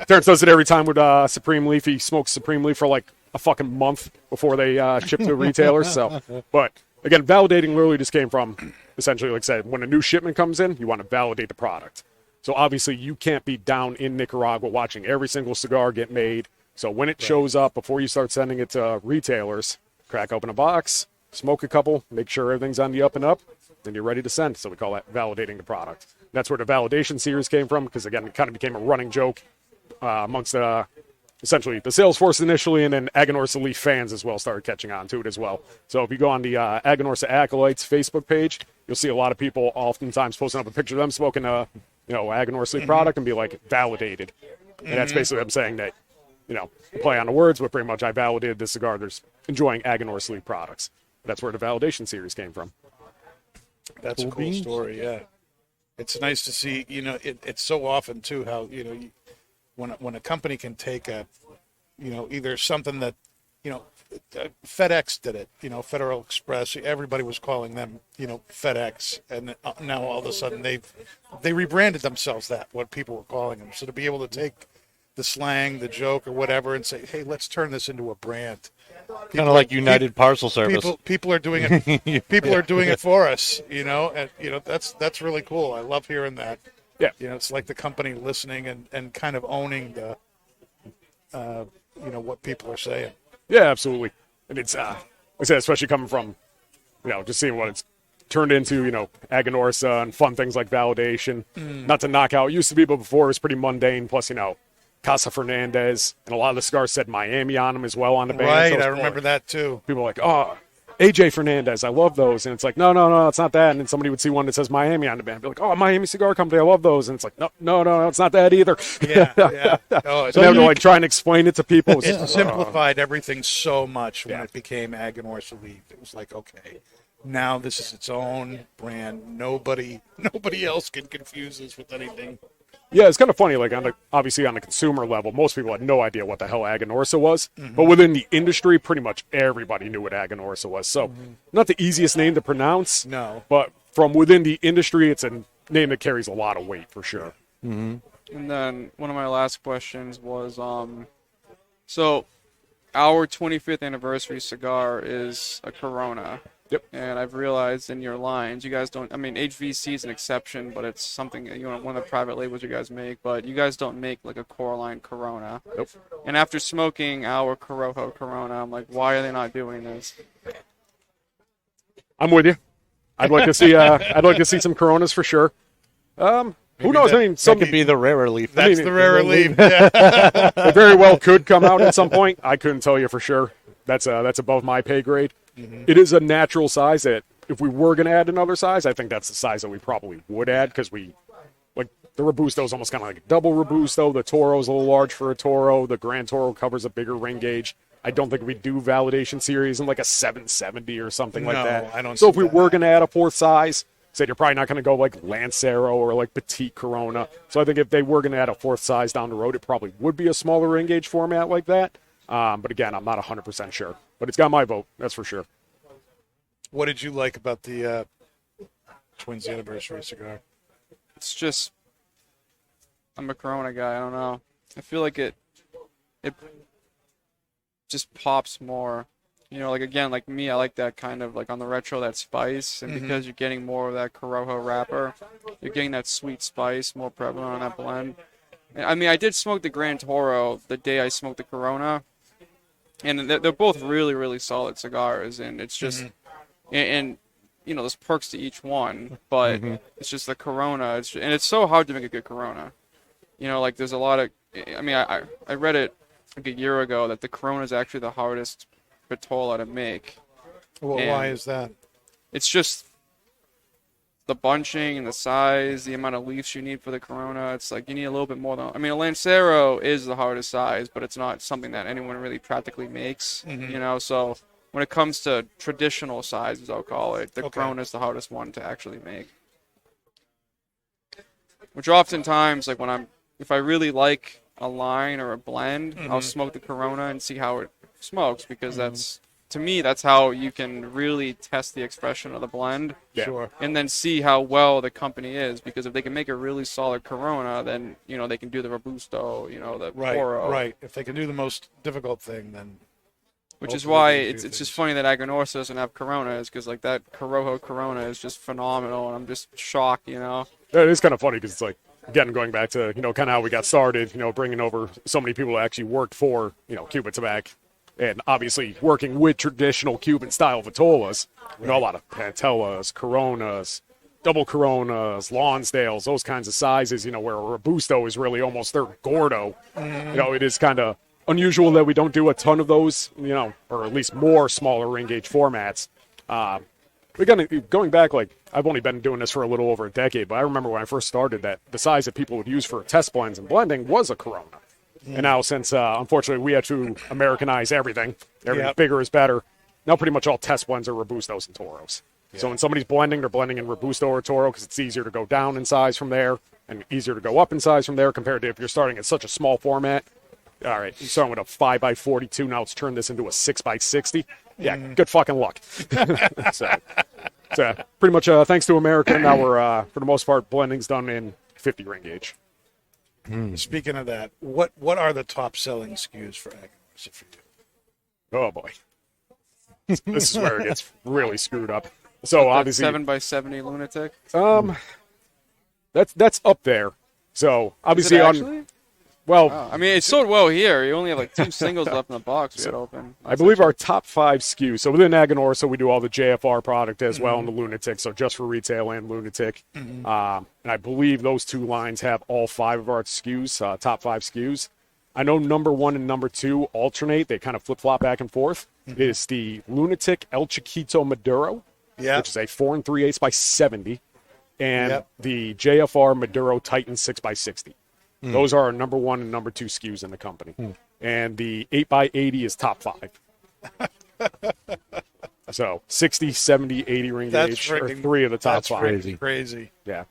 Terrence does it every time with Supreme Leaf. He smokes Supreme Leaf for like a fucking month before they ship to retailers. So, but again, validating literally just came from essentially, like I said, when a new shipment comes in, you want to validate the product. So obviously you can't be down in Nicaragua watching every single cigar get made. So when it shows up, before you start sending it to retailers, crack open a box, smoke a couple, make sure everything's on the up and up, then you're ready to send. So we call that validating the product. That's where the validation series came from, because again, it kind of became a running joke amongst essentially the sales force initially, and then Aganorsa Leaf fans as well started catching on to it as well. So if you go on the Aganorsa Acolytes Facebook page, you'll see a lot of people oftentimes posting up a picture of them smoking a Aganorsa Leaf product and be like, validated. And that's basically them saying that, play on the words, but pretty much I validated this cigar. There's enjoying Aganorsa Leaf products. That's where the validation series came from. That's a cool story, yeah. It's nice to see, it's so often too how, when a company can take either something that, FedEx did it, Federal Express, everybody was calling them, FedEx, and now all of a sudden they rebranded themselves that, what people were calling them. So to be able to take the slang, the joke or whatever and say, hey, let's turn this into a brand. Kind of like United Parcel Service. People are doing it. People are doing it for us, and that's really cool. I love hearing that. Yeah, it's like the company listening and kind of owning the, what people are saying. Yeah, absolutely. And it's, like I said, especially coming from, just seeing what it's turned into, Aganorsa and fun things like validation. Not to knock out, it used to be, but before it was pretty mundane. Plus, Casa Fernandez, and a lot of the cigars said Miami on them as well on the band. Right, so I remember that too. People were like, oh, AJ Fernandez, I love those. And it's like, no, it's not that. And then somebody would see one that says Miami on the band. Be like, oh, Miami Cigar Company, I love those. And it's like, no, it's not that either. Yeah. Oh, so they have to try and explain it to people. It simplified everything so much when it became Aganorsa Leaf. It was like, okay, now this is its own brand. Nobody else can confuse us with anything. Yeah, it's kind of funny. Like, obviously on the consumer level, most people had no idea what the hell Aganorsa was. But within the industry, pretty much everybody knew what Aganorsa was. So, not the easiest name to pronounce. No. But from within the industry, it's a name that carries a lot of weight for sure. And then one of my last questions was, so our 25th anniversary cigar is a Corona. Yep. And I've realized in your lines, you guys don't, HVC is an exception, but it's something, one of the private labels you guys make, but you guys don't make like a core line Corona. Nope. And after smoking our Corojo Corona, I'm like, why are they not doing this? I'm with you. I'd like to see some Coronas for sure. Who knows? That could be the rarer leaf. That's the rarer leaf. Yeah. It very well could come out at some point. I couldn't tell you for sure. That's above my pay grade. It is a natural size that if we were going to add another size, I think that's the size that we probably would add, because the Robusto is almost kind of like a double Robusto. The Toro is a little large for a Toro. The Grand Toro covers a bigger ring gauge. I don't think we'd do validation series in like a 770 or something like that. I don't. So if we were going to add a fourth size, said you're probably not going to go like Lancero or like Petite Corona. So I think if they were going to add a fourth size down the road, it probably would be a smaller ring gauge format like that. But again, I'm not 100% sure. But it's got my vote, that's for sure. What did you like about the Twins anniversary cigar? It's just, I'm a Corona guy. I don't know. I feel like it just pops more. Again, like me, I like that kind of like on the retro, that spice, and because you're getting more of that Corojo wrapper, you're getting that sweet spice more prevalent on that blend. I did smoke the Grand Toro the day I smoked the Corona, and they're both really, really solid cigars, and it's just, and there's perks to each one, but it's just the Corona, and it's so hard to make a good Corona. There's a lot of, I read it like a year ago that the Corona is actually the hardest Vitola to make. Well, why is that? It's just the bunching and the size, the amount of leaves you need for the Corona. It's like you need a little bit more than, a Lancero is the hardest size, but it's not something that anyone really practically makes, so when it comes to traditional sizes, I'll call it, the Corona is the hardest one to actually make. Which oftentimes, like if I really like a line or a blend, I'll smoke the Corona and see how it smokes, because to me, that's how you can really test the expression of the blend. Yeah. Sure. And then see how well the company is, because if they can make a really solid Corona, then, they can do the Robusto, the Toro. Right. If they can do the most difficult thing, then. Which is why it's just funny that Aganorsa doesn't have Coronas, because like that Corojo Corona is just phenomenal, and I'm just shocked, Yeah, it is kind of funny, because it's like, again, going back to, kind of how we got started, bringing over so many people that actually worked for, Cuban Tobacco, And obviously, working with traditional Cuban style vitolas, you know, a lot of Pantellas, Coronas, double Coronas, Lonsdales, those kinds of sizes, you know, where a Robusto is really almost their Gordo. You know, it is kind of unusual that we don't do a ton of those, you know, or at least more smaller ring gauge formats. Going back, like, I've only been doing this for a little over a decade, but I remember when I first started that the size that people would use for test blends and blending was a Corona. And now, since unfortunately we had to Americanize everything, bigger is better. Now, pretty much all test blends are Robustos and Toros. So when somebody's blending, they're blending in Robusto or Toro because it's easier to go down in size from there and easier to go up in size from there compared to if you're starting at such a small format. All right, you're starting with a 5x42. Now let's turn this into a 6x60. Yeah, good fucking luck. so pretty much thanks to America, now we're, for the most part, blending's done in 50 ring gauge. Speaking of that, what are the top selling SKUs for Aganorsa for you? Oh, boy. This is where it gets really screwed up. So obviously 7x70 lunatic. That's up there. So obviously Is it actually? Well, I mean, it sold well here. You only have like 2 singles left in the box we had open. I believe our top 5 SKUs. So within Aganorsa, we do all the JFR product as well and the Lunatic. So just for retail and Lunatic. And I believe those 2 lines have all 5 of our SKUs, top 5 SKUs. I know number 1 and number 2 alternate. They kind of flip-flop back and forth. It is the Lunatic El Chiquito Maduro, which is a 4 3/8 by 70, and the JFR Maduro Titan 6x60. Those are our number 1 and number 2 SKUs in the company. And the 8x80 is top 5. So 60, 70, 80 ring gauge are 3 of the top 5. That's crazy. Yeah.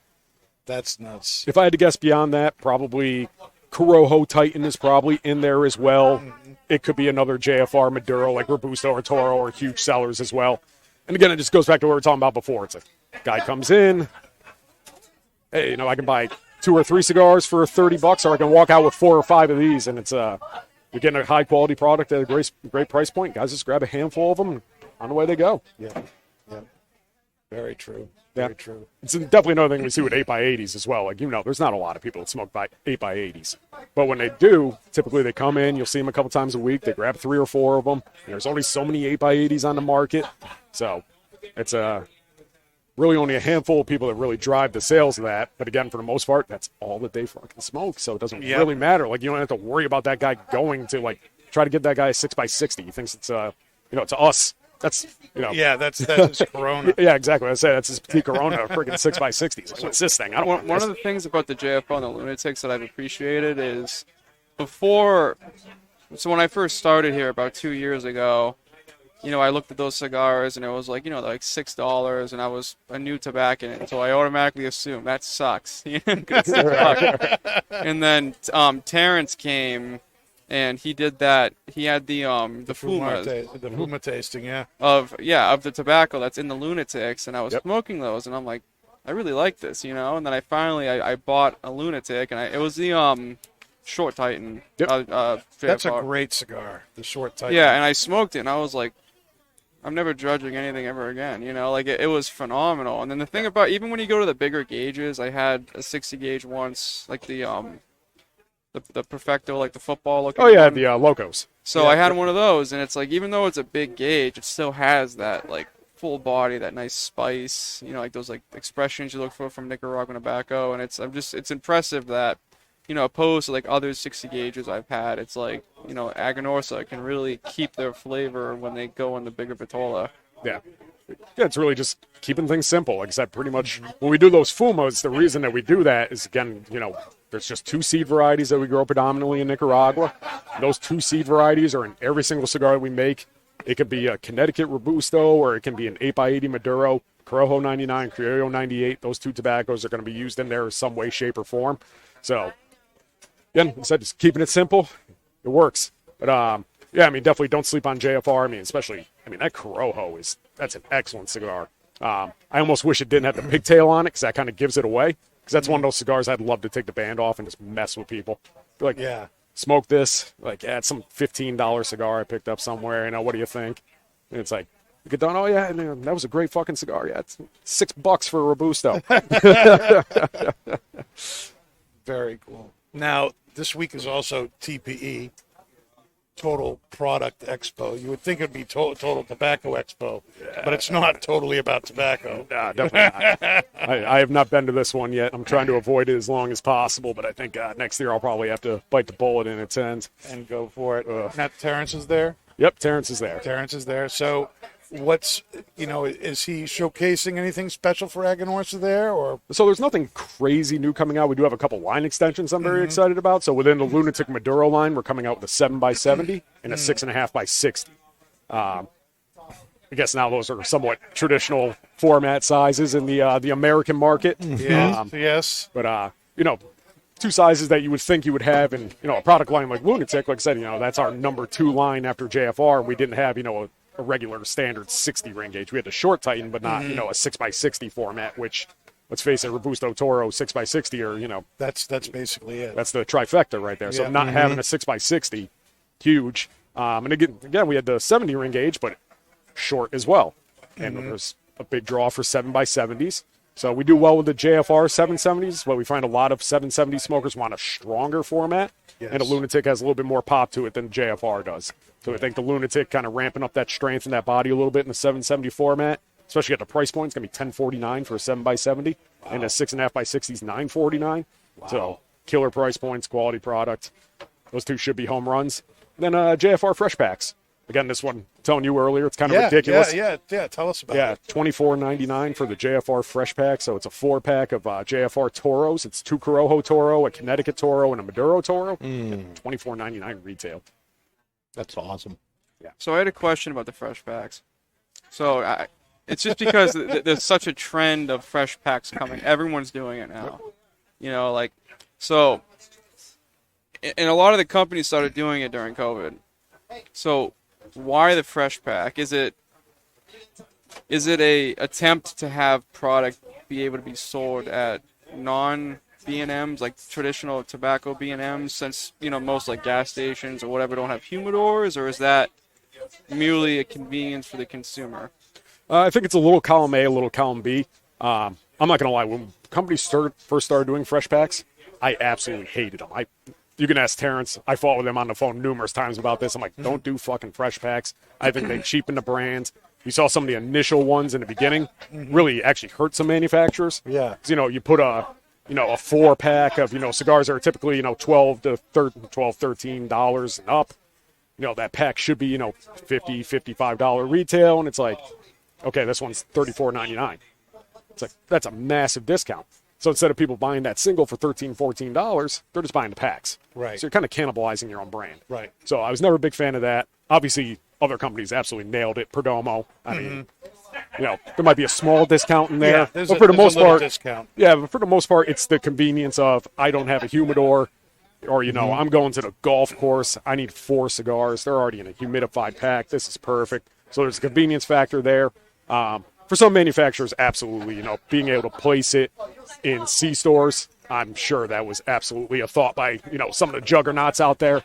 That's nuts. If I had to guess beyond that, probably Corojo Titan is probably in there as well. It could be another JFR Maduro like Robusto or Toro or huge sellers as well. And again, it just goes back to what we were talking about before. It's a guy comes in, hey, you know, I can buy 2 or 3 cigars for $30, or I can walk out with 4 or 5 of these, and it's you're getting a high quality product at a great price point. Guys just grab a handful of them, and on the way they go. Yeah. Very true. Yeah. Very true. It's definitely another thing we see with 8x80s as well. Like, you know, there's not a lot of people that smoke 8x80s. But when they do, typically they come in, you'll see them a couple times a week. They grab 3 or 4 of them. And there's only so many 8x80s on the market. So it's really only a handful of people that really drive the sales of that. But again, for the most part, that's all that they fucking smoke. So it doesn't really matter. Like, you don't have to worry about that guy going to, like, try to get that guy a 6x60. He thinks it's, you know, to us, that's, you know. Yeah, that's his Corona. Yeah, exactly. I say that's his petite Corona, freaking 6x60. Like, what's this thing? I don't want One of the things about the JFO and the Lunatics that I've appreciated is so when I first started here about 2 years ago, you know, I looked at those cigars and it was like, you know, like $6, and I was a new tobacconist, so I automatically assumed that sucks. And then Terrence came and he did that. He had the Fuma, the Fuma tasting, of the tobacco that's in the Lunatics, and I was smoking those, and I'm like, I really like this, you know. And then I bought a Lunatic, and it was the Short Titan. That's a great cigar, the Short Titan. Yeah, and I smoked it, and I was like, I'm never judging anything ever again, you know. Like, it was phenomenal. And then the thing about, even when you go to the bigger gauges, I had a 60 gauge once, like the Perfecto, like the football looking Oh, yeah, one. the Locos. So I had one of those, and it's like, even though it's a big gauge, it still has that, like, full body, that nice spice, you know, like those, like, expressions you look for from Nicaraguan tobacco. And it's impressive that, you know, opposed to, like, other 60 gauges I've had, it's like, you know, Aganorsa can really keep their flavor when they go in the bigger Vitola. Yeah. Yeah, it's really just keeping things simple. Like I said, pretty much when we do those Fumas, the reason that we do that is, again, you know, there's just 2 seed varieties that we grow predominantly in Nicaragua. Those 2 seed varieties are in every single cigar that we make. It could be a Connecticut Robusto, or it can be an 8x80 Maduro, Corojo 99, Criollo 98. Those 2 tobaccos are going to be used in there in some way, shape, or form. So, again, like I said, just keeping it simple, it works. But, yeah, I mean, definitely don't sleep on JFR. I mean, that Corojo that's an excellent cigar. I almost wish it didn't have the pigtail on it, because that kind of gives it away. Because that's one of those cigars I'd love to take the band off and just mess with people. Be like, smoke this. Like, it's some $15 cigar I picked up somewhere. You know, what do you think? And it's like, you get done, oh, yeah, man, that was a great fucking cigar. Yeah, it's $6 for a Robusto. Very cool. Now, this week is also TPE, Total Product Expo. You would think it'd be Total Tobacco Expo, but it's not totally about tobacco. Nah, definitely not. I have not been to this one yet. I'm trying to avoid it as long as possible, but I think next year I'll probably have to bite the bullet in its end. And go for it. Now, Terrence is there? Yep, Terrence is there. Terrence is there. So what's, is he showcasing anything special for Aganorsa there, or? So there's nothing crazy new coming out. We do have a couple line extensions I'm very excited about. So within the Lunatic Maduro line, we're coming out with a 7x70 and a 6.5x60. I guess now those are somewhat traditional format sizes in the American market. Yes. But two sizes that you would think you would have in a product line like Lunatic. Like I said, that's our number 2 line after JFR. We didn't have a regular standard 60 ring gauge. We had the short Titan, but not a 6x60 format. Which, let's face it, Robusto Toro 6x60 are That's basically it. that's the trifecta right there. So Yeah. not having a 6x60, huge. And again, we had the 70 ring gauge, but short as well. And there's a big draw for 7x70s. So we do well with the JFR 770s, but we find a lot of 770 smokers want a stronger format. Yes. And a Lunatic has a little bit more pop to it than JFR does. So I think the Lunatic kind of ramping up that strength in that body a little bit in the 770 format, especially at the price point. It's going to be $1049 for a 7x70, and a 6.5x60 is $949. So killer price points, quality product. Those two should be home runs. Then JFR Fresh Packs. Again, this one, I'm telling you earlier, it's kind of ridiculous. Yeah. Tell us about Yeah, it. $24.99 for the JFR Fresh Pack. So it's a 4-pack of JFR Toros. It's 2 Corojo Toro, a Connecticut Toro, and a Maduro Toro. $24.99 retail. That's awesome. So I had a question about the fresh packs. So it's just because there's such a trend of fresh packs coming. Everyone's doing it now. So, and a lot of the companies started doing it during COVID. So why the fresh pack? Is it a attempt to have product be able to be sold at non B&Ms, like traditional tobacco B&Ms, since most like gas stations or whatever don't have humidors, or is that merely a convenience for the consumer? I think it's a little column A, a little column B. I'm not going to lie. When companies first started doing fresh packs, I absolutely hated them. You can ask Terrence. I fought with him on the phone numerous times about this. I'm like, don't do fucking fresh packs. I think they cheapen the brand. You saw some of the initial ones in the beginning really actually hurt some manufacturers. Yeah. 'Cause, you put a 4-pack of, cigars that are typically, $12 to $13 and up. That pack should be, $50, $55 retail. And it's like, okay, this one's $34.99. It's like, that's a massive discount. So instead of people buying that single for $13, $14, they're just buying the packs. Right. So you're kind of cannibalizing your own brand. Right. So I was never a big fan of that. Obviously, other companies absolutely nailed it. Perdomo. I mean, there might be a small discount in there. Yeah, but for the most part, discount. yeah, but for the most part, it's the convenience of I don't have a humidor, or I'm going to the golf course. I need 4 cigars. They're already in a humidified pack. This is perfect. So there's a convenience factor there. For some manufacturers, absolutely, being able to place it in C-stores, I'm sure that was absolutely a thought by, some of the juggernauts out there.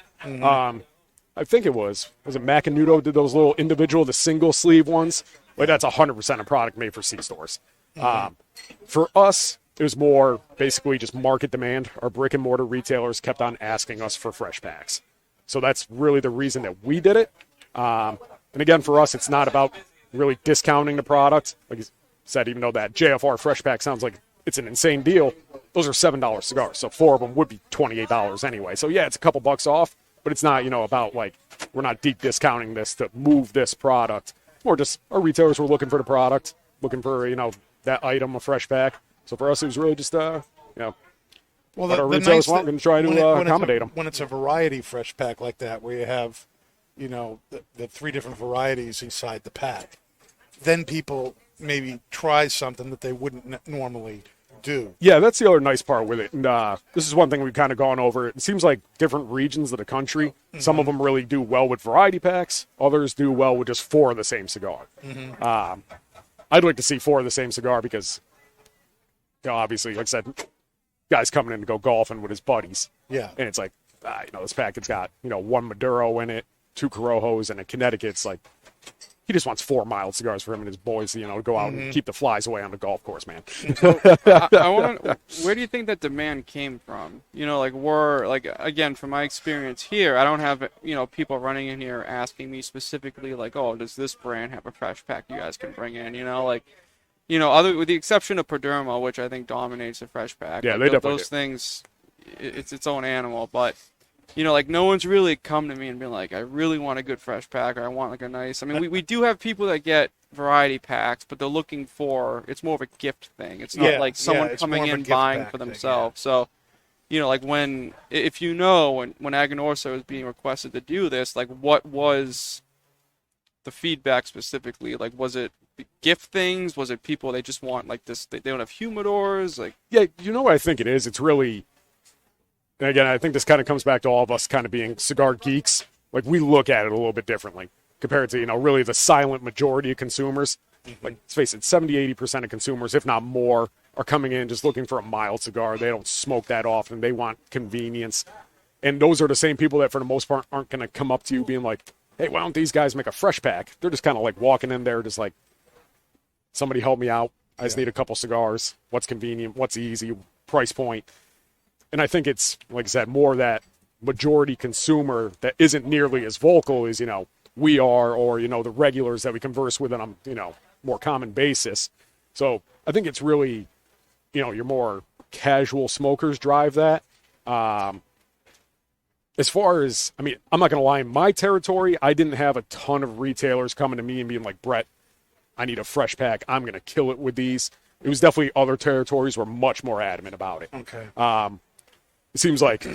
I think it was it Macanudo did those little individual, the single sleeve ones? Like that's 100% a product made for C-stores. For us, it was more basically just market demand. Our brick and mortar retailers kept on asking us for fresh packs. So that's really the reason that we did it. And again, for us, it's not about really discounting the product. Like you said, even though that JFR Fresh Pack sounds like it's an insane deal, those are $7 cigars. So 4 of them would be $28 anyway. So yeah, it's a couple bucks off, but it's not, about like, we're not deep discounting this to move this product. It's more just our retailers were looking for the product, looking for, that item, a fresh pack. So for us, it was really just, Well, what our retailers want, and try to accommodate them. When it's a variety fresh pack like that, where you have, the 3 different varieties inside the pack, then people maybe try something that they wouldn't normally do. Yeah, that's the other nice part with it. And this is one thing we've kind of gone over. It seems like different regions of the country, some of them really do well with variety packs. Others do well with just 4 of the same cigar. I'd like to see 4 of the same cigar because, obviously, like I said, guy's coming in to go golfing with his buddies. Yeah. And it's like, this packet's got, 1 Maduro in it, 2 Corojos, and a Connecticut. It's like, he just wants 4 mild cigars for him and his boys, to go out and keep the flies away on the golf course, man. I want. Where do you think that demand came from? Again, from my experience here, I don't have people running in here asking me specifically like, oh, does this brand have a fresh pack you guys can bring in? Other with the exception of Perderma, which I think dominates the fresh pack. Yeah, they definitely those things. It's its own animal, but. No one's really come to me and been like, I really want a good fresh pack, or I want like a nice. I mean, we do have people that get variety packs, but they're looking for, it's more of a gift thing. It's not like someone coming in buying for themselves. So, when Aganorsa was being requested to do this, like what was the feedback specifically? Like, was it gift things? Was it people, they just want like this, they don't have humidors? Like, yeah, what I think it is? It's really, and again, I think this kind of comes back to all of us kind of being cigar geeks. Like, we look at it a little bit differently compared to, really the silent majority of consumers. Like, let's face it, 70-80% of consumers, if not more, are coming in just looking for a mild cigar. They don't smoke that often. They want convenience. And those are the same people that, for the most part, aren't going to come up to you being like, hey, why don't these guys make a fresh pack? They're just kind of like walking in there just like, somebody help me out. I just need a couple cigars. What's convenient? What's easy? Price point. And I think it's, like I said, more that majority consumer that isn't nearly as vocal as, we are, or, the regulars that we converse with on a, more common basis. So I think it's really, your more casual smokers drive that. As far as, I'm not going to lie, in my territory, I didn't have a ton of retailers coming to me and being like, Brett, I need a fresh pack. I'm going to kill it with these. It was definitely other territories were much more adamant about it. Okay. It seems like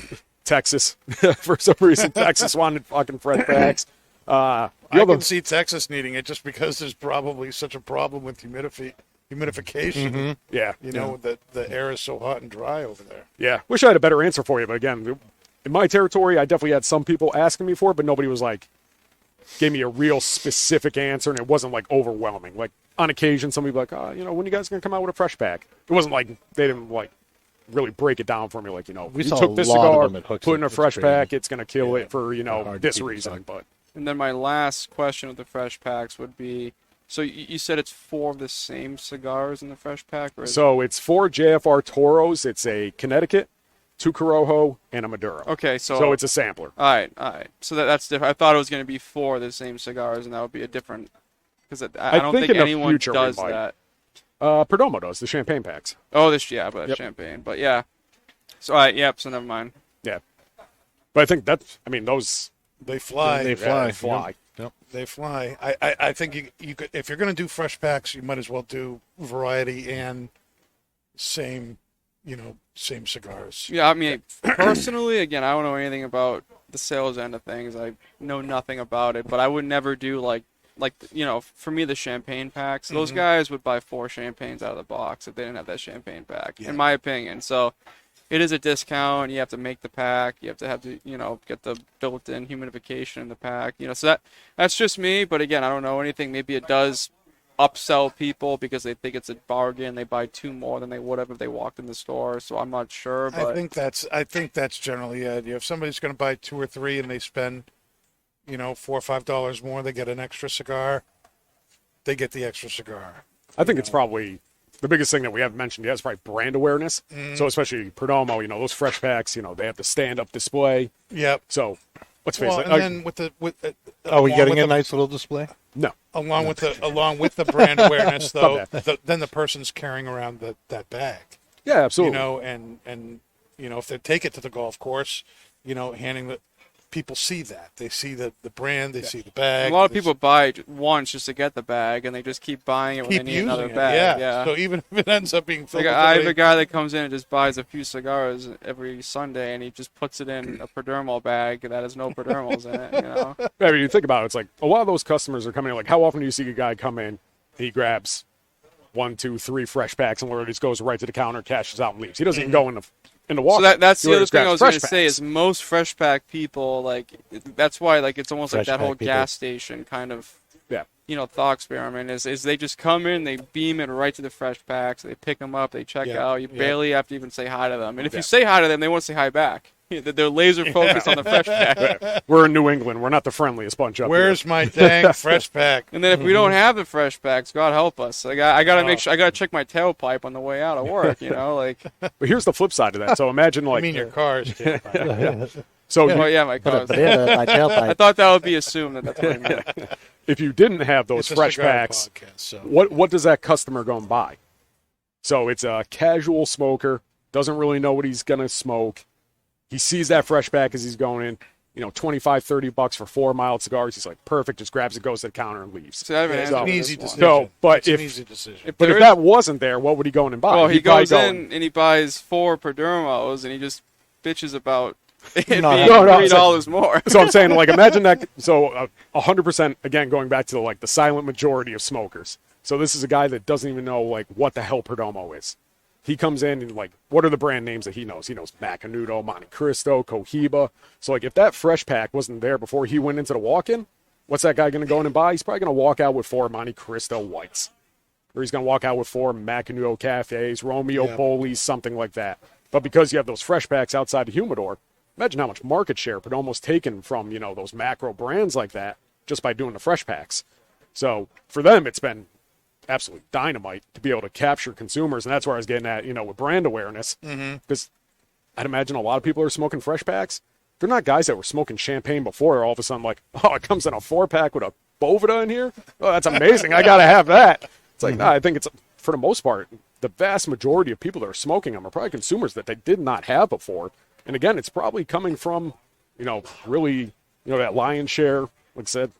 Texas, for some reason, Texas wanted fucking fresh packs. I can see Texas needing it just because there's probably such a problem with humidification. Yeah. The air is so hot and dry over there. Yeah. Wish I had a better answer for you, but again, in my territory, I definitely had some people asking me for it, but nobody was like, gave me a real specific answer, and it wasn't like overwhelming. Like, on occasion, somebody would be like, when you guys going to come out with a fresh pack? It wasn't like they didn't like really break it down for me, like, we you saw took a this lot cigar, of them at Hooks. put in a It's fresh crazy. pack, it's going to kill it for, hard to this keep reason. inside. But and then my last question with the fresh packs would be, so you said it's 4 of the same cigars in the fresh pack? Or so it's 4 JFR Toros. It's a Connecticut, 2 Corojo, and a Maduro. Okay, So it's a sampler. All right. So that's different. I thought it was going to be 4 of the same cigars, and that would be a different, because I don't think think in the anyone future we does might. that. Perdomo does, the champagne packs. Oh, but Yep. champagne. But yeah. So all right, yep. So never mind. Yeah. But I think those They fly. They fly. they fly. Yep. They fly. I think you could, if you're going to do fresh packs, you might as well do variety and same cigars. Yeah, I mean, personally, again, I don't know anything about the sales end of things. I know nothing about it, but I would never do like for me, the champagne packs, those guys would buy 4 champagnes out of the box if they didn't have that champagne pack, in my opinion. So it is a discount. You have to make the pack. You have to get the built-in humidification in the pack. So that's just me. But again, I don't know anything. Maybe it does upsell people because they think it's a bargain. They buy 2 more than they would have if they walked in the store. So I'm not sure. But I think that's generally the idea. If somebody's going to buy 2 or 3 and they spend, $4 or $5 more, they get an extra cigar. They get the extra cigar. I think it's probably the biggest thing that we haven't mentioned yet is probably brand awareness. So especially Perdomo, those fresh packs, they have the stand-up display. Yep. So let's face Well, it. and then Are we along getting with a the- nice little display? No. along with the brand awareness though, Stop then the person's carrying around that bag. Yeah, absolutely. And if they take it to the golf course, handing the people see that. They see the brand, they see the bag. a lot of people buy it once just to get the bag, and they just keep buying it when keep they need using another it. bag. Yeah. So even if it ends up being filled Like with I have somebody- a guy that comes in and just buys a few cigars every Sunday, and he just puts it in a Perdermal bag that has no Perdermals in it. I mean, you think about it, it's like a lot of those customers are coming in. Like, how often do you see a guy come in, he grabs 1, 2, 3 fresh packs, and literally just goes right to the counter, cashes out, and leaves. He doesn't even go in the walk. So that's He the other just thing I grabs was going fresh to say packs. is most fresh pack people, like, that's why, like, it's almost like Fresh that whole pack people. gas station kind of, Yeah. thought experiment is they just come in, they beam it right to the fresh packs, they pick them up, they check Yeah, out, you yeah. barely have to even say hi to them. And if Yeah. you say hi to them, they want to say hi back. They're laser focused on the fresh pack. We're in New England. We're not the friendliest bunch up Where's here. my dang fresh pack? And then if we don't have the fresh packs, God help us. Like I gotta make sure I gotta check my tailpipe on the way out of work. You know, like But here's the flip side of that. So imagine I like, mean, your car's tailpipe. so oh yeah, my cars. But yeah, my I tailpipe. thought that would be assumed that that's what I meant. if you didn't have those It's a fresh cigar packs, podcast, so. what does that customer go and buy? So it's a casual smoker, doesn't really know what he's going to smoke. He sees that fresh pack as he's going in, $25-$30 for 4 mild cigars. He's like, perfect, just grabs it, goes to the counter and leaves. See, I have an It's answer an for easy this one. decision. So, but It's if- an easy decision. But there if is- that wasn't there, what would he go in and buy? Well, he He'd probably goes go in and he buys 4 Perdermos and he just bitches about it being No, $3 more. So I'm saying, like, imagine that. So 100%, again, going back to the silent majority of smokers. So this is a guy that doesn't even know, like, what the hell Perdomo is. He comes in and, like, what are the brand names that he knows? He knows Macanudo, Monte Cristo, Cohiba. So, like, if that fresh pack wasn't there before he went into the walk-in, what's that guy going to go in and buy? He's probably going to walk out with 4 Monte Cristo whites. Or he's going to walk out with 4 Macanudo Cafes, Romeo Bolis, something like that. But because you have those fresh packs outside the humidor, imagine how much market share Perdomo's taken from, those macro brands like that just by doing the fresh packs. So for them, it's been absolutely dynamite to be able to capture consumers. And that's where I was getting at, with brand awareness. Because I'd imagine a lot of people are smoking fresh packs. They're not guys that were smoking champagne before, all of a sudden like, oh, it comes in a 4-pack with a Boveda in here? Oh, that's amazing. I got to have that. It's like, nah, I think it's, for the most part, the vast majority of people that are smoking them are probably consumers that they did not have before. And again, it's probably coming from, really, that lion's share, like I said,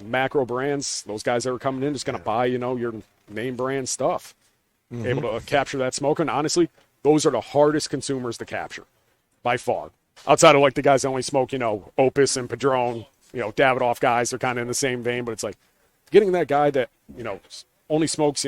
macro brands. Those guys that are coming in just going to buy, your name brand stuff. Able to capture that smoke. And honestly, those are the hardest consumers to capture by far. Outside of like the guys that only smoke, Opus and Padron, Davidoff guys are kind of in the same vein. But it's like getting that guy that, only smokes,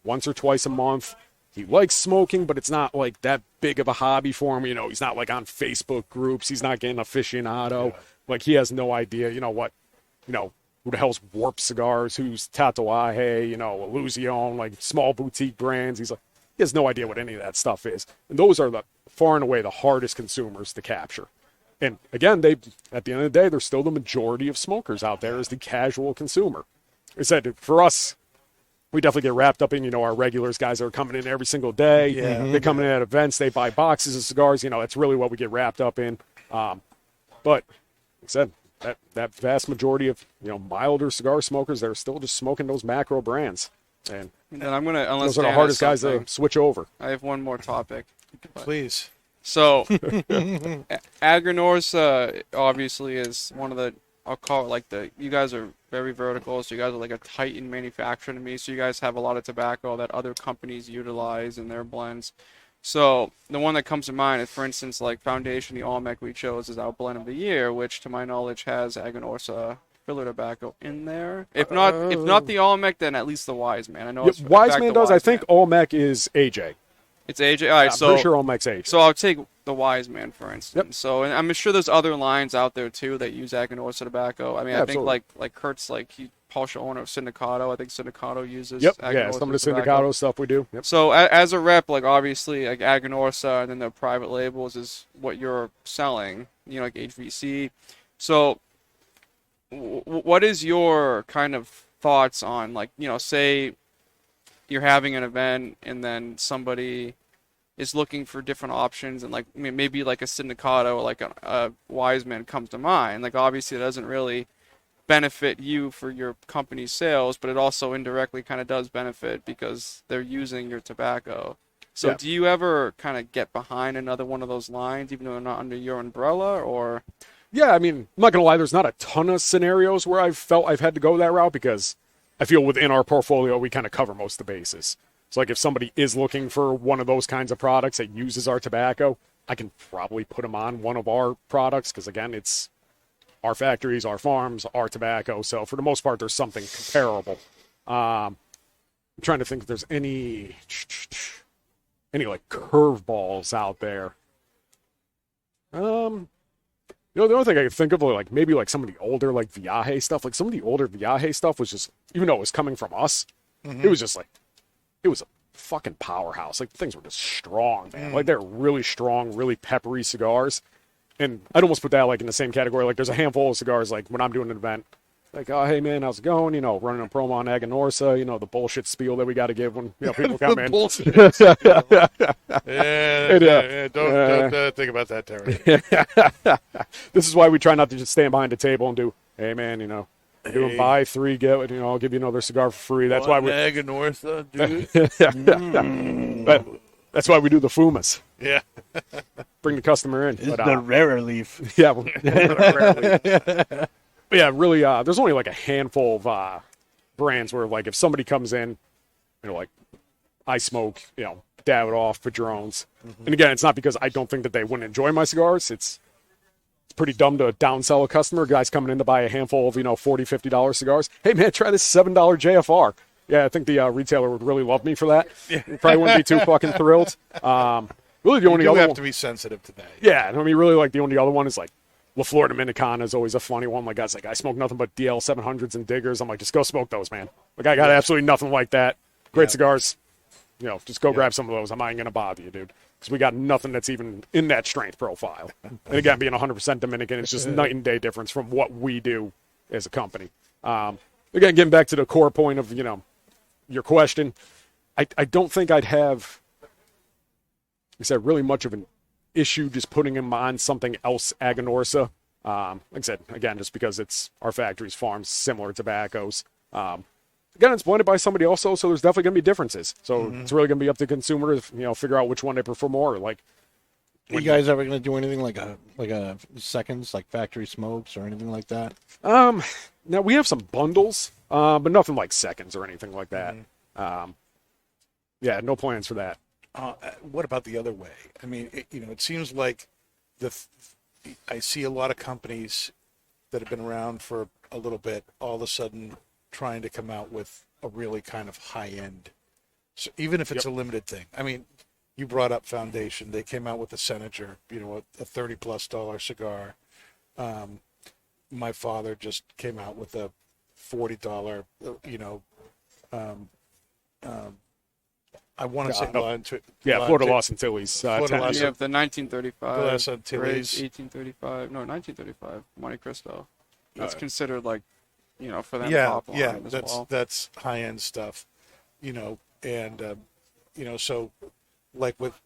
once or twice a month. He likes smoking, but it's not like that big of a hobby for him. He's not like on Facebook groups. He's not getting aficionado. Yeah. Like he has no idea, who the hell's Warp Cigars, who's Tatuaje, Illusion, like small boutique brands. He's like, he has no idea what any of that stuff is. And those are the far and away the hardest consumers to capture. And again, at the end of the day, they're still the majority of smokers out there is the casual consumer. I said, for us, we definitely get wrapped up in, our regulars, guys that are coming in every single day. Yeah. They come in at events, they buy boxes of cigars. That's really what we get wrapped up in. But like I said, that vast majority of, milder cigar smokers, they're still just smoking those macro brands. And then I'm gonna, unless those are the Dan hardest has guys to something, switch over. I have one more topic. Please. So, Aganorsa obviously is one of the, I'll call it you guys are very vertical, so you guys are like a titan manufacturer to me, so you guys have a lot of tobacco that other companies utilize in their blends. So, the one that comes to mind is, for instance, like Foundation, the Olmec we chose is our blend of the year, which to my knowledge has Aganorsa filler tobacco in there. If not the Olmec, then at least the Wise Man. I know it's Wise Man does. I think Olmec is AJ. It's AJ. All right, I'm so pretty sure Olmec's AJ. So I'll take the Wise Man, for instance. Yep. So, and I'm sure there's other lines out there too that use Aganorsa tobacco. I mean, I think like Kurt's partial owner of Sindicato. I think Sindicato uses Aganorsa some of the tobacco. Sindicato stuff we do. Yep. So as a rep, like obviously like Aganorsa and then the private labels is what you're selling, like HVC. So what is your kind of thoughts on like, say you're having an event and then somebody is looking for different options and like maybe like a Sindicato or like a Wise Man comes to mind. Like obviously it doesn't really benefit you for your company's sales, but it also indirectly kind of does benefit because they're using your tobacco. So do you ever kind of get behind another one of those lines, even though they're not under your umbrella, or? Yeah, I mean, I'm not going to lie, there's not a ton of scenarios where I've felt I've had to go that route because I feel within our portfolio, we kind of cover most of the bases. So like if somebody is looking for one of those kinds of products that uses our tobacco, I can probably put them on one of our products because, again, it's our factories, our farms, our tobacco. So for the most part, there's something comparable. I'm trying to think if there's any like curveballs out there. The only thing I could think of, like maybe like some of the older like Viaje stuff, like some of the older Viaje stuff was just, even though it was coming from us, it was just like, it was a fucking powerhouse. Like things were just strong, man. Like they're really strong, really peppery cigars. and I'd almost put that like in the same category. Like there's a handful of cigars like when I'm doing an event, like, oh hey man, how's it going? Running a promo on Aganorsa, the bullshit spiel that we got to give when people come in. Don't think about that, Terry. This is why we try not to just stand behind the table and do, hey man, doing buy three get, I'll give you another cigar for free. That's why we Aganorsa, dude. but that's why we do the fumas. Yeah. Bring the customer in. It's But, the rarer leaf. yeah. But yeah, really, there's only like a handful of brands where like if somebody comes in, like I smoke, dab it off, Padrones. And again, it's not because I don't think that they wouldn't enjoy my cigars. It's pretty dumb to downsell a customer. Guys coming in to buy a handful of, $40, $50 cigars. Hey man, try this $7 JFR. Yeah, I think the retailer would really love me for that. Probably wouldn't be too fucking thrilled. Really, the only You other have one, to be sensitive to that. yeah, I mean, really, like the only other one is like La Flor Dominicana is always a funny one. Like guys, like I smoke nothing but DL 700s and Diggers. I'm like, just go smoke those, man. Like I got absolutely nothing like that. Great cigars. Just go grab some of those. I'm not even gonna bother you, dude, because we got nothing that's even in that strength profile. And again, being 100% Dominican, it's just night and day difference from what we do as a company. Again, getting back to the core point of your question, I don't think I'd have, like I said, really much of an issue just putting him on something else Aganorsa. Like I said, again, just because it's our factories, farms, similar tobaccos. Again, it's blended by somebody also, so there's definitely going to be differences. So it's really going to be up to consumers, figure out which one they prefer more. Like, Are you guys ever going to do anything like a seconds, like factory smokes or anything like that? now we have some bundles, but nothing like seconds or anything like that. Yeah, no plans for that. What about the other way? I mean, it seems like I see a lot of companies that have been around for a little bit, all of a sudden trying to come out with a really kind of high end. So even if it's a limited thing, I mean, you brought up Foundation. They came out with a Senator, a $30+ cigar. My father just came out with a $40, I want to say Florida Los Antilles. Florida Los You have the 1935. Los Antilles. 1835. No, 1935. Monte Cristo. That's considered like, for them top line yeah, as well. that's high end stuff, and so like with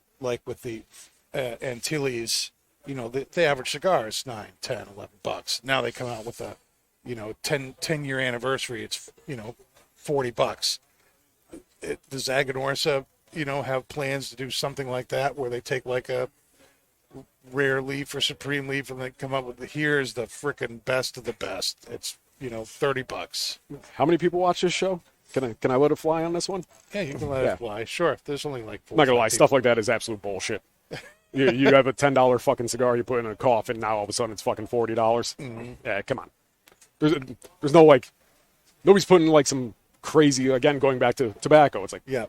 the Antilles, the average cigar is $9, $10, $11. Now they come out with a 10-year anniversary, it's $40. Does Aganorsa have plans to do something like that where they take like a rare leaf or Supreme Leaf and they come up with here's the frickin' best of the best, it's $30? How many people watch this show? Can I let it fly on this one? Yeah, you can let it fly. Sure. There's only like 4 I'm not gonna lie, stuff like that is absolute bullshit. you have a $10 fucking cigar you put in a coffin, now all of a sudden it's fucking $40. Yeah, come on. There's no like, nobody's putting like some crazy, again going back to tobacco. It's like, yeah.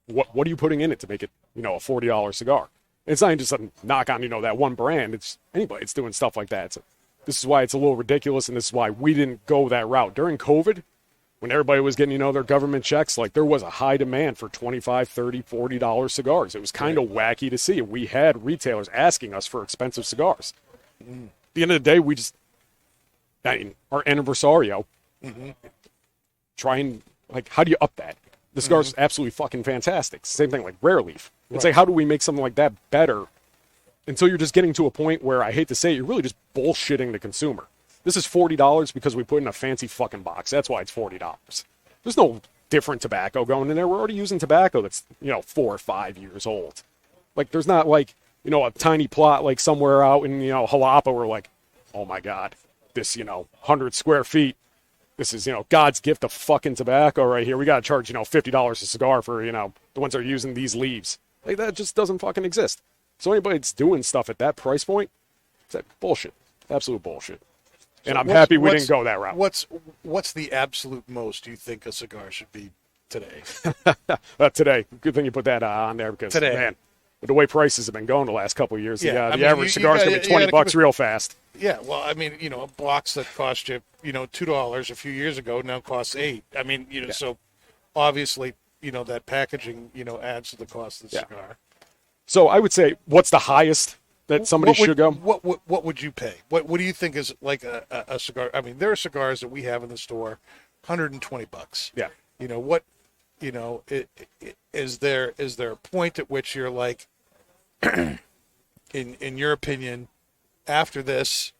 What are you putting in it to make it a $40 cigar? It's not just a knock on that one brand. It's anybody. It's doing stuff like that. This is why it's a little ridiculous, and this is why we didn't go that route during COVID. When everybody was getting, their government checks, like there was a high demand for $25, $30, $40 cigars. It was kind of wacky to see. We had retailers asking us for expensive cigars. At the end of the day, our anniversario, try and, like, how do you up that? The cigar's absolutely fucking fantastic. Same thing like Rare Leaf. It's like, how do we make something like that better? Until you're just getting to a point where, I hate to say it, you're really just bullshitting the consumer. This is $40 because we put in a fancy fucking box. That's why it's $40. There's no different tobacco going in there. We're already using tobacco that's, 4 or 5 years old. Like, there's not like, a tiny plot like somewhere out in, Jalapa where like, oh my God, this, 100 square feet. This is, God's gift of fucking tobacco right here. We got to charge, $50 a cigar for, the ones that are using these leaves. Like, that just doesn't fucking exist. So anybody that's doing stuff at that price point, it's that bullshit. Absolute bullshit. And I'm happy we didn't go that route. What's the absolute most you think a cigar should be today? Today. Good thing you put that on there because, man, with the way prices have been going the last couple of years, the average cigar is going to be $20 real fast. Yeah, well, I mean, a box that cost you, $2 a few years ago now costs $8. I mean, so obviously, that packaging, adds to the cost of the cigar. So I would say, what's the highest that somebody should go. What would you pay? What do you think is like a cigar? I mean, there are cigars that we have in the store, $120. Yeah. You know what? You know, is there a point at which you're like, in your opinion, after this,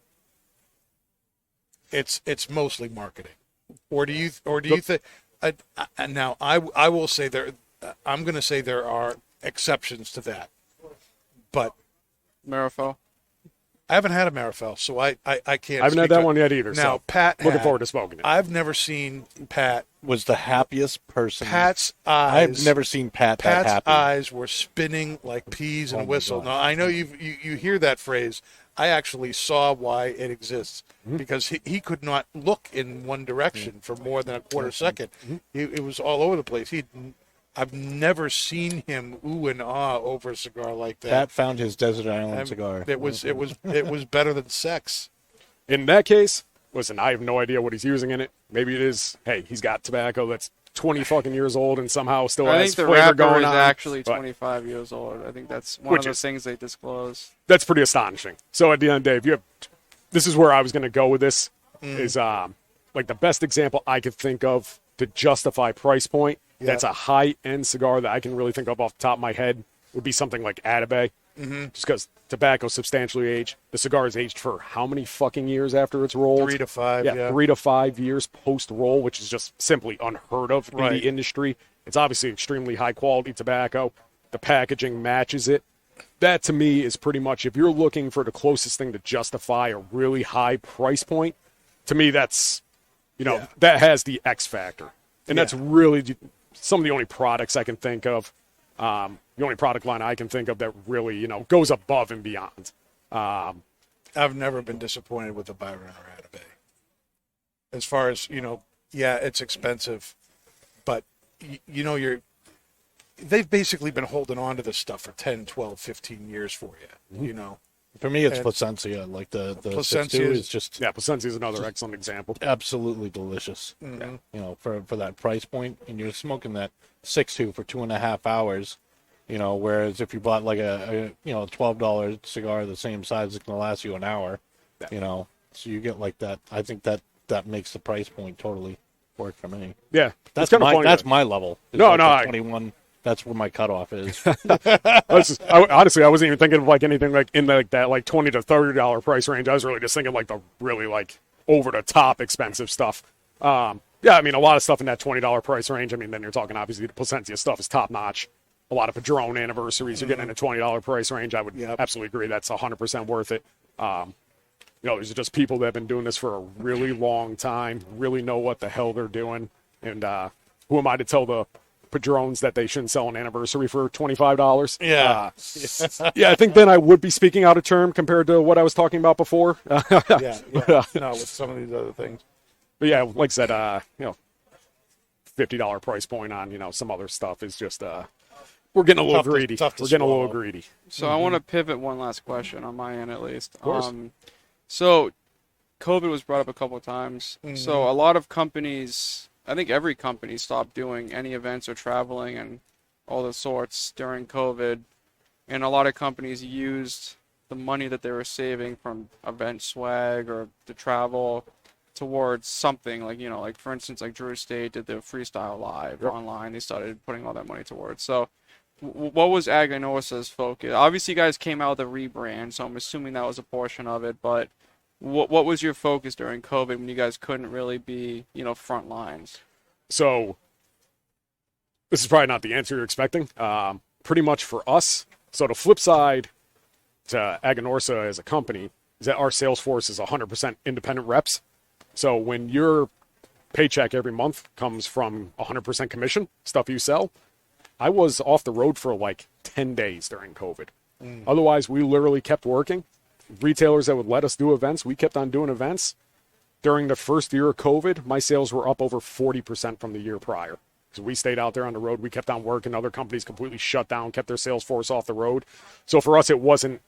it's mostly marketing, or do you think? Now I will say I'm going to say there are exceptions to that, but Marifel. I haven't had a Marifel, so I can't. I haven't had that one yet either. Now So Pat, looking forward to smoking it. I've never seen Pat. Was the happiest person. Pat's eyes. I've never seen Pat that Pat's happy. eyes were spinning like peas in a my whistle. gosh. Now I know you hear that phrase. I actually saw why it exists because he could not look in one direction for more than a quarter second. It was all over the place. I've never seen him ooh and ah over a cigar like that. Pat found his desert island cigar. It was better than sex. In that case, listen, I have no idea what he's using in it. Maybe it is, hey, he's got tobacco that's 20 fucking years old and somehow still I has think the flavor wrapper going is on. actually but 25 years old. I think that's one Which of the is- things they disclose. That's pretty astonishing. So at the end of the day, if you have, this is where I was going to go with this, is like the best example I could think of to justify price point. That's a high-end cigar that I can really think of off the top of my head would be something like Atabey. Just because tobacco substantially aged. The cigar is aged for how many fucking years after it's rolled? 3 to 5. Yeah. 3 to 5 years post-roll, which is just simply unheard of in Right. the industry. It's obviously extremely high-quality tobacco. The packaging matches it. That, to me, is pretty much, if you're looking for the closest thing to justify a really high price point, to me, that's, that has the X factor. And that's really some of the only products I can think of. The only product line I can think of that really, goes above and beyond. I've never been disappointed with a Byron or Atabey. As far as, it's expensive, but they've basically been holding on to this stuff for 10, 12, 15 years for you, For me, it's And- Plasencia. Like the Plasencia 6.2 is- is just Yeah, Plasencia is another excellent example. absolutely delicious. For that price point, and you're smoking that 6.2 for 2.5 hours. Whereas if you bought like a $12 cigar the same size, it's gonna last you an hour. So you get like that. I think that makes the price point totally work for me. Yeah, That's it's kinda my funny that's that- my level. It's No, like no, the I- 21. That's where my cutoff is. Honestly, I wasn't even thinking of like anything like in like that like $20 to $30 price range. I was really just thinking like the really like over the top expensive stuff. Yeah, I mean a lot of stuff in that $20 price range. I mean then you're talking obviously the Plasencia stuff is top notch. A lot of Padron anniversaries, you're getting in a $20 price range. I would absolutely agree that's 100% worth it. These are just people that have been doing this for a really long time, really know what the hell they're doing, and who am I to tell the Padrones that they shouldn't sell an anniversary for $25? Yeah. Yeah, I think then I would be speaking out of term compared to what I was talking about before. Yeah. No, with some of these other things. But yeah, like I said, $50 price point on, some other stuff is just, we're getting a little greedy. tough to We're getting a little swallow. greedy. So I want to pivot one last question on my end, at least. Of course. So COVID was brought up a couple of times. So a lot of companies, I think every company, stopped doing any events or traveling and all the sorts during COVID. And a lot of companies used the money that they were saving from event swag or the travel towards something like for instance, like Drew Estate did the Freestyle Live online. They started putting all that money towards. So what was Aganorsa's focus? Obviously, you guys came out with a rebrand, so I'm assuming that was a portion of it. But what was your focus during COVID when you guys couldn't really be, front lines? So this is probably not the answer you're expecting. Pretty much for us. So the flip side to Aganorsa as a company is that our sales force is 100% independent reps. So when your paycheck every month comes from 100% commission, stuff you sell, I was off the road for like 10 days during COVID. Otherwise, we literally kept working. Retailers that would let us do events, we kept on doing events. During the first year of COVID, my sales were up over 40% from the year prior. Because we stayed out there on the road. We kept on working. Other companies completely shut down, kept their sales force off the road. So for us, it wasn't,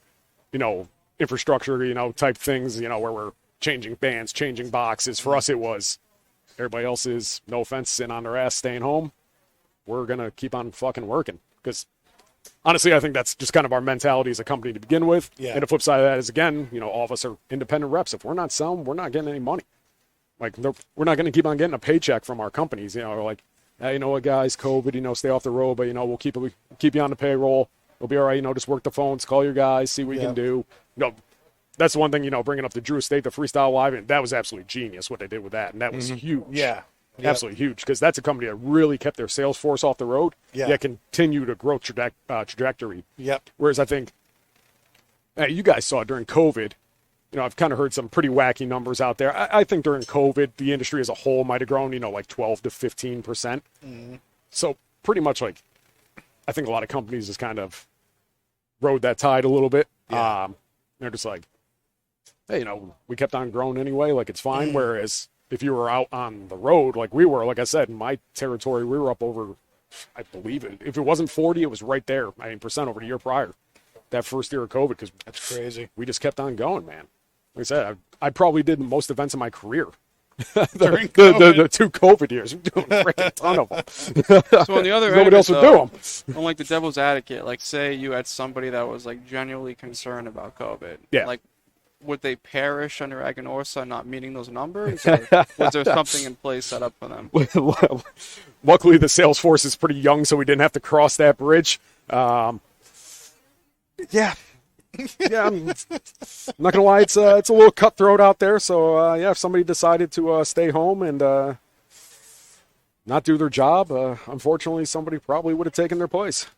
infrastructure, type things, where we're changing bands, changing boxes. For us, it was everybody else is, no offense, sitting on their ass, staying home. We're going to keep on fucking working because honestly, I think that's just kind of our mentality as a company to begin with. Yeah. And the flip side of that is, again, all of us are independent reps. If we're not selling, we're not getting any money. Like, we're not going to keep on getting a paycheck from our companies. We're like, hey, you know what, guys, COVID, stay off the road, but, we'll keep you on the payroll. It'll be all right. Just work the phones, call your guys, see what you can do. That's the one thing, bringing up the Drew Estate, the Freestyle Live, and that was absolutely genius what they did with that. And that was huge. Yeah. Yep. Absolutely huge, because that's a company that really kept their sales force off the road, yet continue to grow trajectory. Yep. Whereas I think you guys saw during COVID, I've kind of heard some pretty wacky numbers out there. I think during COVID, the industry as a whole might have grown, like 12 to 15%. Mm-hmm. So pretty much like, I think a lot of companies just kind of rode that tide a little bit. Yeah. They're just like, hey, we kept on growing anyway, like it's fine. Whereas if you were out on the road, like we were, like I said, in my territory, we were up over, I believe it. If it wasn't 40, it was right there, percent over the year prior. That first year of COVID, because That's crazy. we just kept on going, man. Like I said, I probably did the most events in my career. During the 2 COVID years. We're doing a freaking ton of them. So on the other end, Nobody else would do them. I'm like the devil's advocate. Like, say you had somebody that was like genuinely concerned about COVID. Yeah. Like, would they perish under Aganorsa not meeting those numbers? Or was there something in place set up for them? Luckily, the sales force is pretty young, so we didn't have to cross that bridge. Yeah, I'm not gonna lie, it's a little cutthroat out there. So if somebody decided to stay home and not do their job, unfortunately, somebody probably would have taken their place.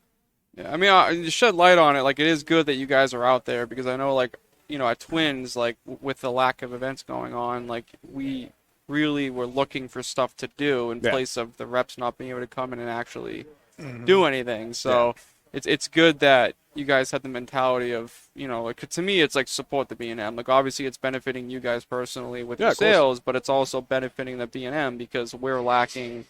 Yeah, I mean, to shed light on it, like, it is good that you guys are out there, because I know, like, at Twins, like, with the lack of events going on, like, we really were looking for stuff to do in place of the reps not being able to come in and actually do anything. So it's good that you guys had the mentality of, like, to me, it's like support the B&M. Like, obviously, it's benefiting you guys personally with your sales, but it's also benefiting the B&M because we're lacking,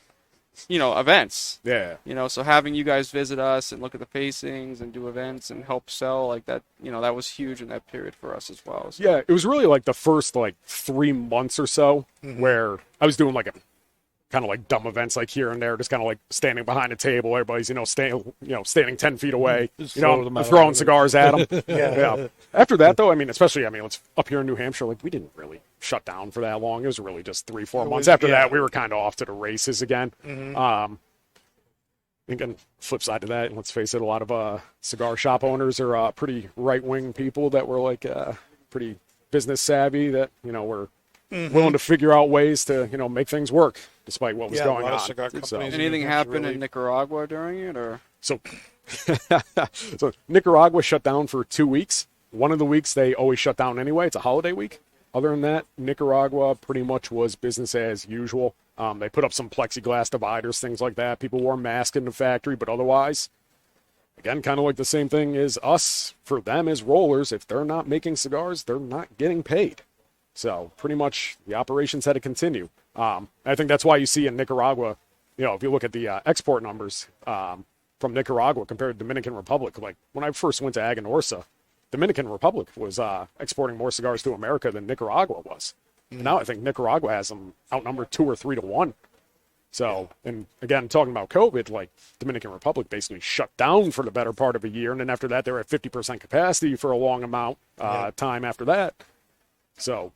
events. Yeah. So having you guys visit us and look at the facings and do events and help sell, like that, that was huge in that period for us as well. So. Yeah, it was really like the first 3 months or so where I was doing like a kind of like dumb events like here and there, just kind of like standing behind a table. Everybody's, standing 10 feet away, throwing cigars at them. Yeah. After that though, especially, it's up here in New Hampshire, like we didn't really shut down for that long. It was really just 3-4 months. After that, we were kind of off to the races again. Again, flip side to that, let's face it, a lot of cigar shop owners are pretty right-wing people that were like pretty business savvy, that, were willing to figure out ways to, make things work despite what was going on. So, anything happen in Nicaragua during it, or? So Nicaragua shut down for 2 weeks. One of the weeks they always shut down anyway. It's a holiday week. Other than that, Nicaragua pretty much was business as usual. They put up some plexiglass dividers, things like that. People wore masks in the factory, but otherwise, again, kind of like the same thing as us. For them as rollers, if they're not making cigars, they're not getting paid. So pretty much the operations had to continue. I think that's why you see in Nicaragua, if you look at the export numbers from Nicaragua compared to Dominican Republic, like when I first went to Aganorsa, Dominican Republic was exporting more cigars to America than Nicaragua was. Now I think Nicaragua has them outnumbered 2 or 3 to 1. So, and again, talking about COVID, like Dominican Republic basically shut down for the better part of a year. And then after that, they were at 50% capacity for a long amount time after that. So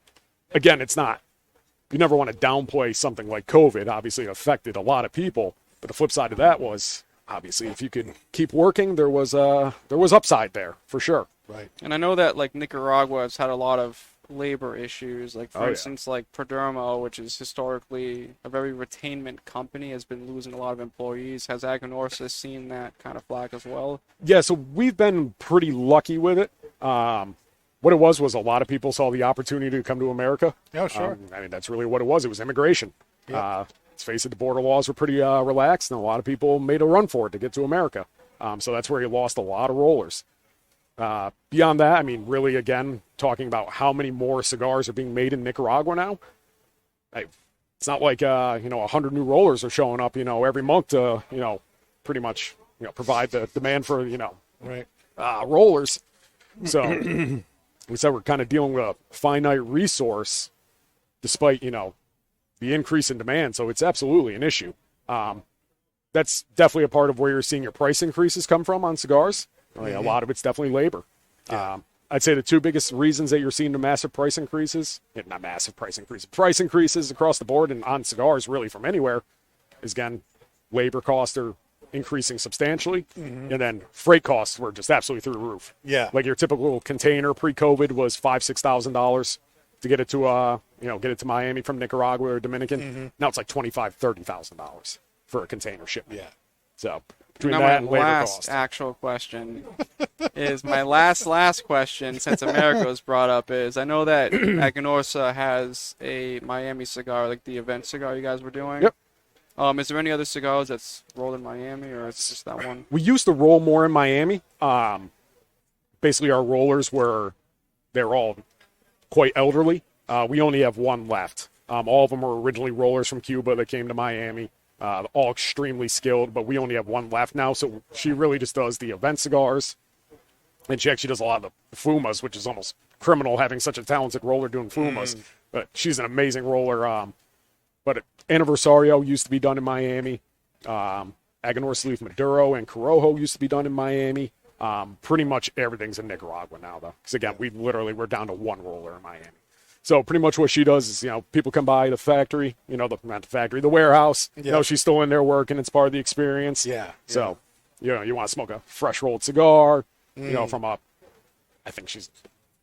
again, it's not, you never want to downplay something like COVID. Obviously it affected a lot of people, but the flip side of that was obviously if you could keep working, there was upside there for sure. Right. And I know that like Nicaragua has had a lot of labor issues. Like for instance, like Perdermo, which is historically a very retainment company, has been losing a lot of employees. Has Aganorsa seen that kind of flag as well? Yeah, so we've been pretty lucky with it. What it was a lot of people saw the opportunity to come to America. Oh, sure. That's really what it was. It was immigration. Yep. Let's face it, the border laws were pretty relaxed, and a lot of people made a run for it to get to America. So that's where he lost a lot of rollers. Beyond that, really, again, talking about how many more cigars are being made in Nicaragua now. It's not like, 100 new rollers are showing up, every month to, pretty much, provide the demand for, rollers. So we said we're kind of dealing with a finite resource despite, the increase in demand. So it's absolutely an issue. that's definitely a part of where you're seeing your price increases come from on cigars. A lot of it's definitely labor. I'd say the two biggest reasons that you're seeing the massive price increases, not massive price increases across the board and on cigars really from anywhere, is again, labor costs are increasing substantially, and then freight costs were just absolutely through the roof. Yeah. Like your typical container pre-COVID was $5,000-$6,000 to get it to get it to Miami from Nicaragua or Dominican. Now it's like $25,000-$30,000 for a container shipment. Yeah. So between Now, that my and labor last costs. actual question is my last question, since America was brought up, is I know that Aganorsa has a Miami cigar, like the event cigar you guys were doing. Yep. Is there any other cigars that's rolled in Miami, or it's just that one? We used to roll more in Miami. Basically, our rollers they're all quite elderly. We only have one left. All of them were originally rollers from Cuba that came to Miami. All extremely skilled, but we only have one left now. So she really just does the event cigars, and she actually does a lot of the fumas, which is almost criminal having such a talented roller doing fumas. But she's an amazing roller. But Anniversario used to be done in Miami. Aganorsa Leaf Maduro and Corojo used to be done in Miami. Pretty much everything's in Nicaragua now, though. Because, again, we're down to one roller in Miami. So pretty much what she does is, people come by the factory, not the factory, the warehouse. Yeah. She's still in there working. It's part of the experience. Yeah. So, you want to smoke a fresh rolled cigar, from I think she's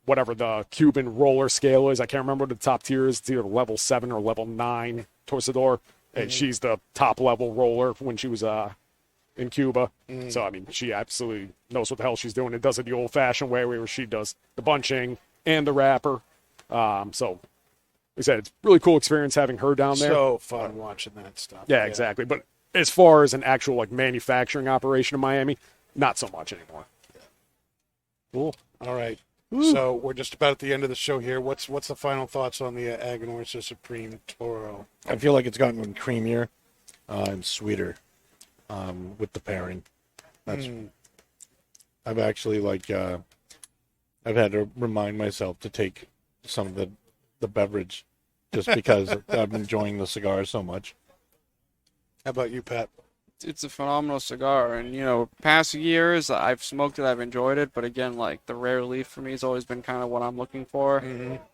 whatever the Cuban roller scale is. I can't remember what the top tier is. It's either level 7 or level 9 Torcedor. And she's the top level roller when she was in Cuba. So, she absolutely knows what the hell she's doing. It does it the old fashioned way where she does the bunching and the wrapper. So, like I said, it's a really cool experience having her down there. So fun watching that stuff. Yeah, exactly. But as far as an actual manufacturing operation in Miami, not so much anymore. Cool. All right. So we're just about at the end of the show here. What's the final thoughts on the Aganorsa Supreme Toro? I feel like it's gotten creamier and sweeter with the pairing. That's I've actually I've had to remind myself to take some of the beverage just because I'm enjoying the cigar so much. How about you, Pat? It's a phenomenal cigar, and past years I've smoked it, I've enjoyed it, but again, the rare leaf for me has always been kind of what I'm looking for.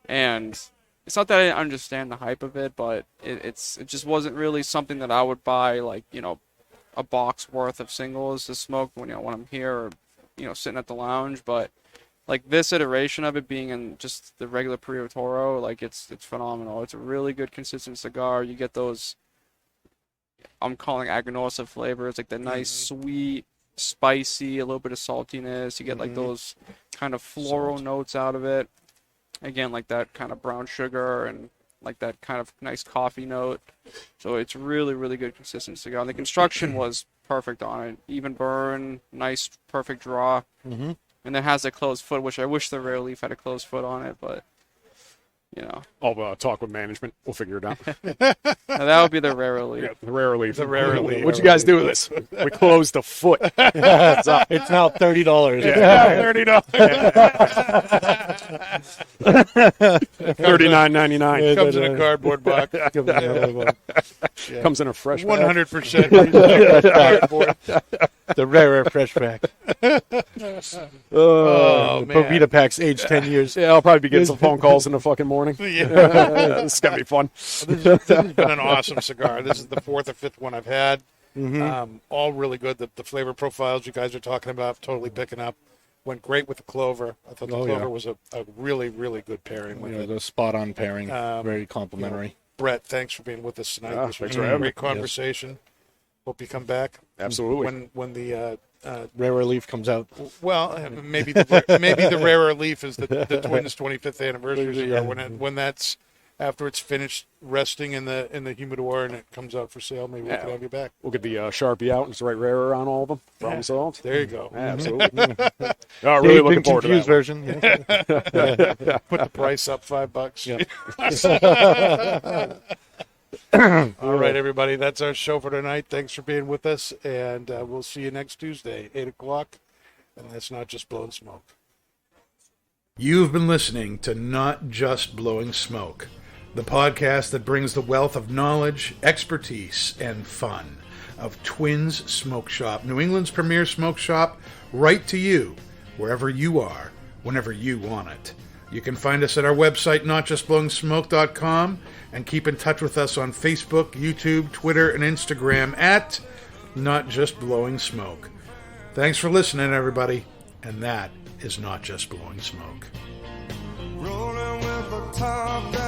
And it's not that I didn't understand the hype of it, but it just wasn't really something that I would buy a box worth of singles to smoke when I'm here or sitting at the lounge. But this iteration of it being in just the regular Supreme Toro, it's phenomenal. It's a really good consistent cigar. You get those, I'm calling Aganorsa flavors, the nice, sweet, spicy, a little bit of saltiness. You get those kind of floral notes out of it. Again, that kind of brown sugar and that kind of nice coffee note. So it's really, really good consistent cigar. And the construction was perfect on it. Even burn, nice, perfect draw. And it has a closed foot, which I wish the rare leaf had a closed foot on it, but I'll talk with management. We'll figure it out. now, that would be the rare leaf. Yeah, the rare leaf. The rare leaf. What'd you guys do with this? We closed the foot. It's now $30. Yeah, $30. $39.99. Comes in a cardboard box. Comes in a fresh 100% cardboard. The rarer fresh pack. Oh, man. Provita packs aged 10 years. Yeah, I'll probably be getting some phone calls in the fucking morning. This is gonna be fun. This has been an awesome cigar. This is the 4th or 5th one I've had. All really good. The flavor profiles you guys are talking about, totally picking up. Went great with the clover. I thought the clover was a really, really good pairing with it. The spot-on pairing. Very complimentary. Brett, thanks for being with us tonight. This was thanks a for having great me. conversation. Hope you come back. Absolutely. When the Rarer leaf comes out. well, maybe the rarer leaf is the Twins' 25th anniversary cigar. When that's after it's finished resting in the humidor and it comes out for sale, maybe we can have you back. We'll get the Sharpie out and just write rarer on all of them. Problem solved. There you go. Absolutely. Really looking forward to that. Version. Yeah. Put the price up $5. Yeah. All right, everybody. That's our show for tonight. Thanks for being with us, and we'll see you next Tuesday, 8 o'clock. And that's Not Just Blowing Smoke. You've been listening to Not Just Blowing Smoke. the podcast that brings the wealth of knowledge, expertise, and fun of Twins Smoke Shop, New England's premier smoke shop, right to you, wherever you are, whenever you want it. You can find us at our website, notjustblowingsmoke.com, and keep in touch with us on Facebook, YouTube, Twitter, and Instagram at Not Just Blowing Smoke. Thanks for listening, everybody, and that is Not Just Blowing Smoke. Rolling with the top down.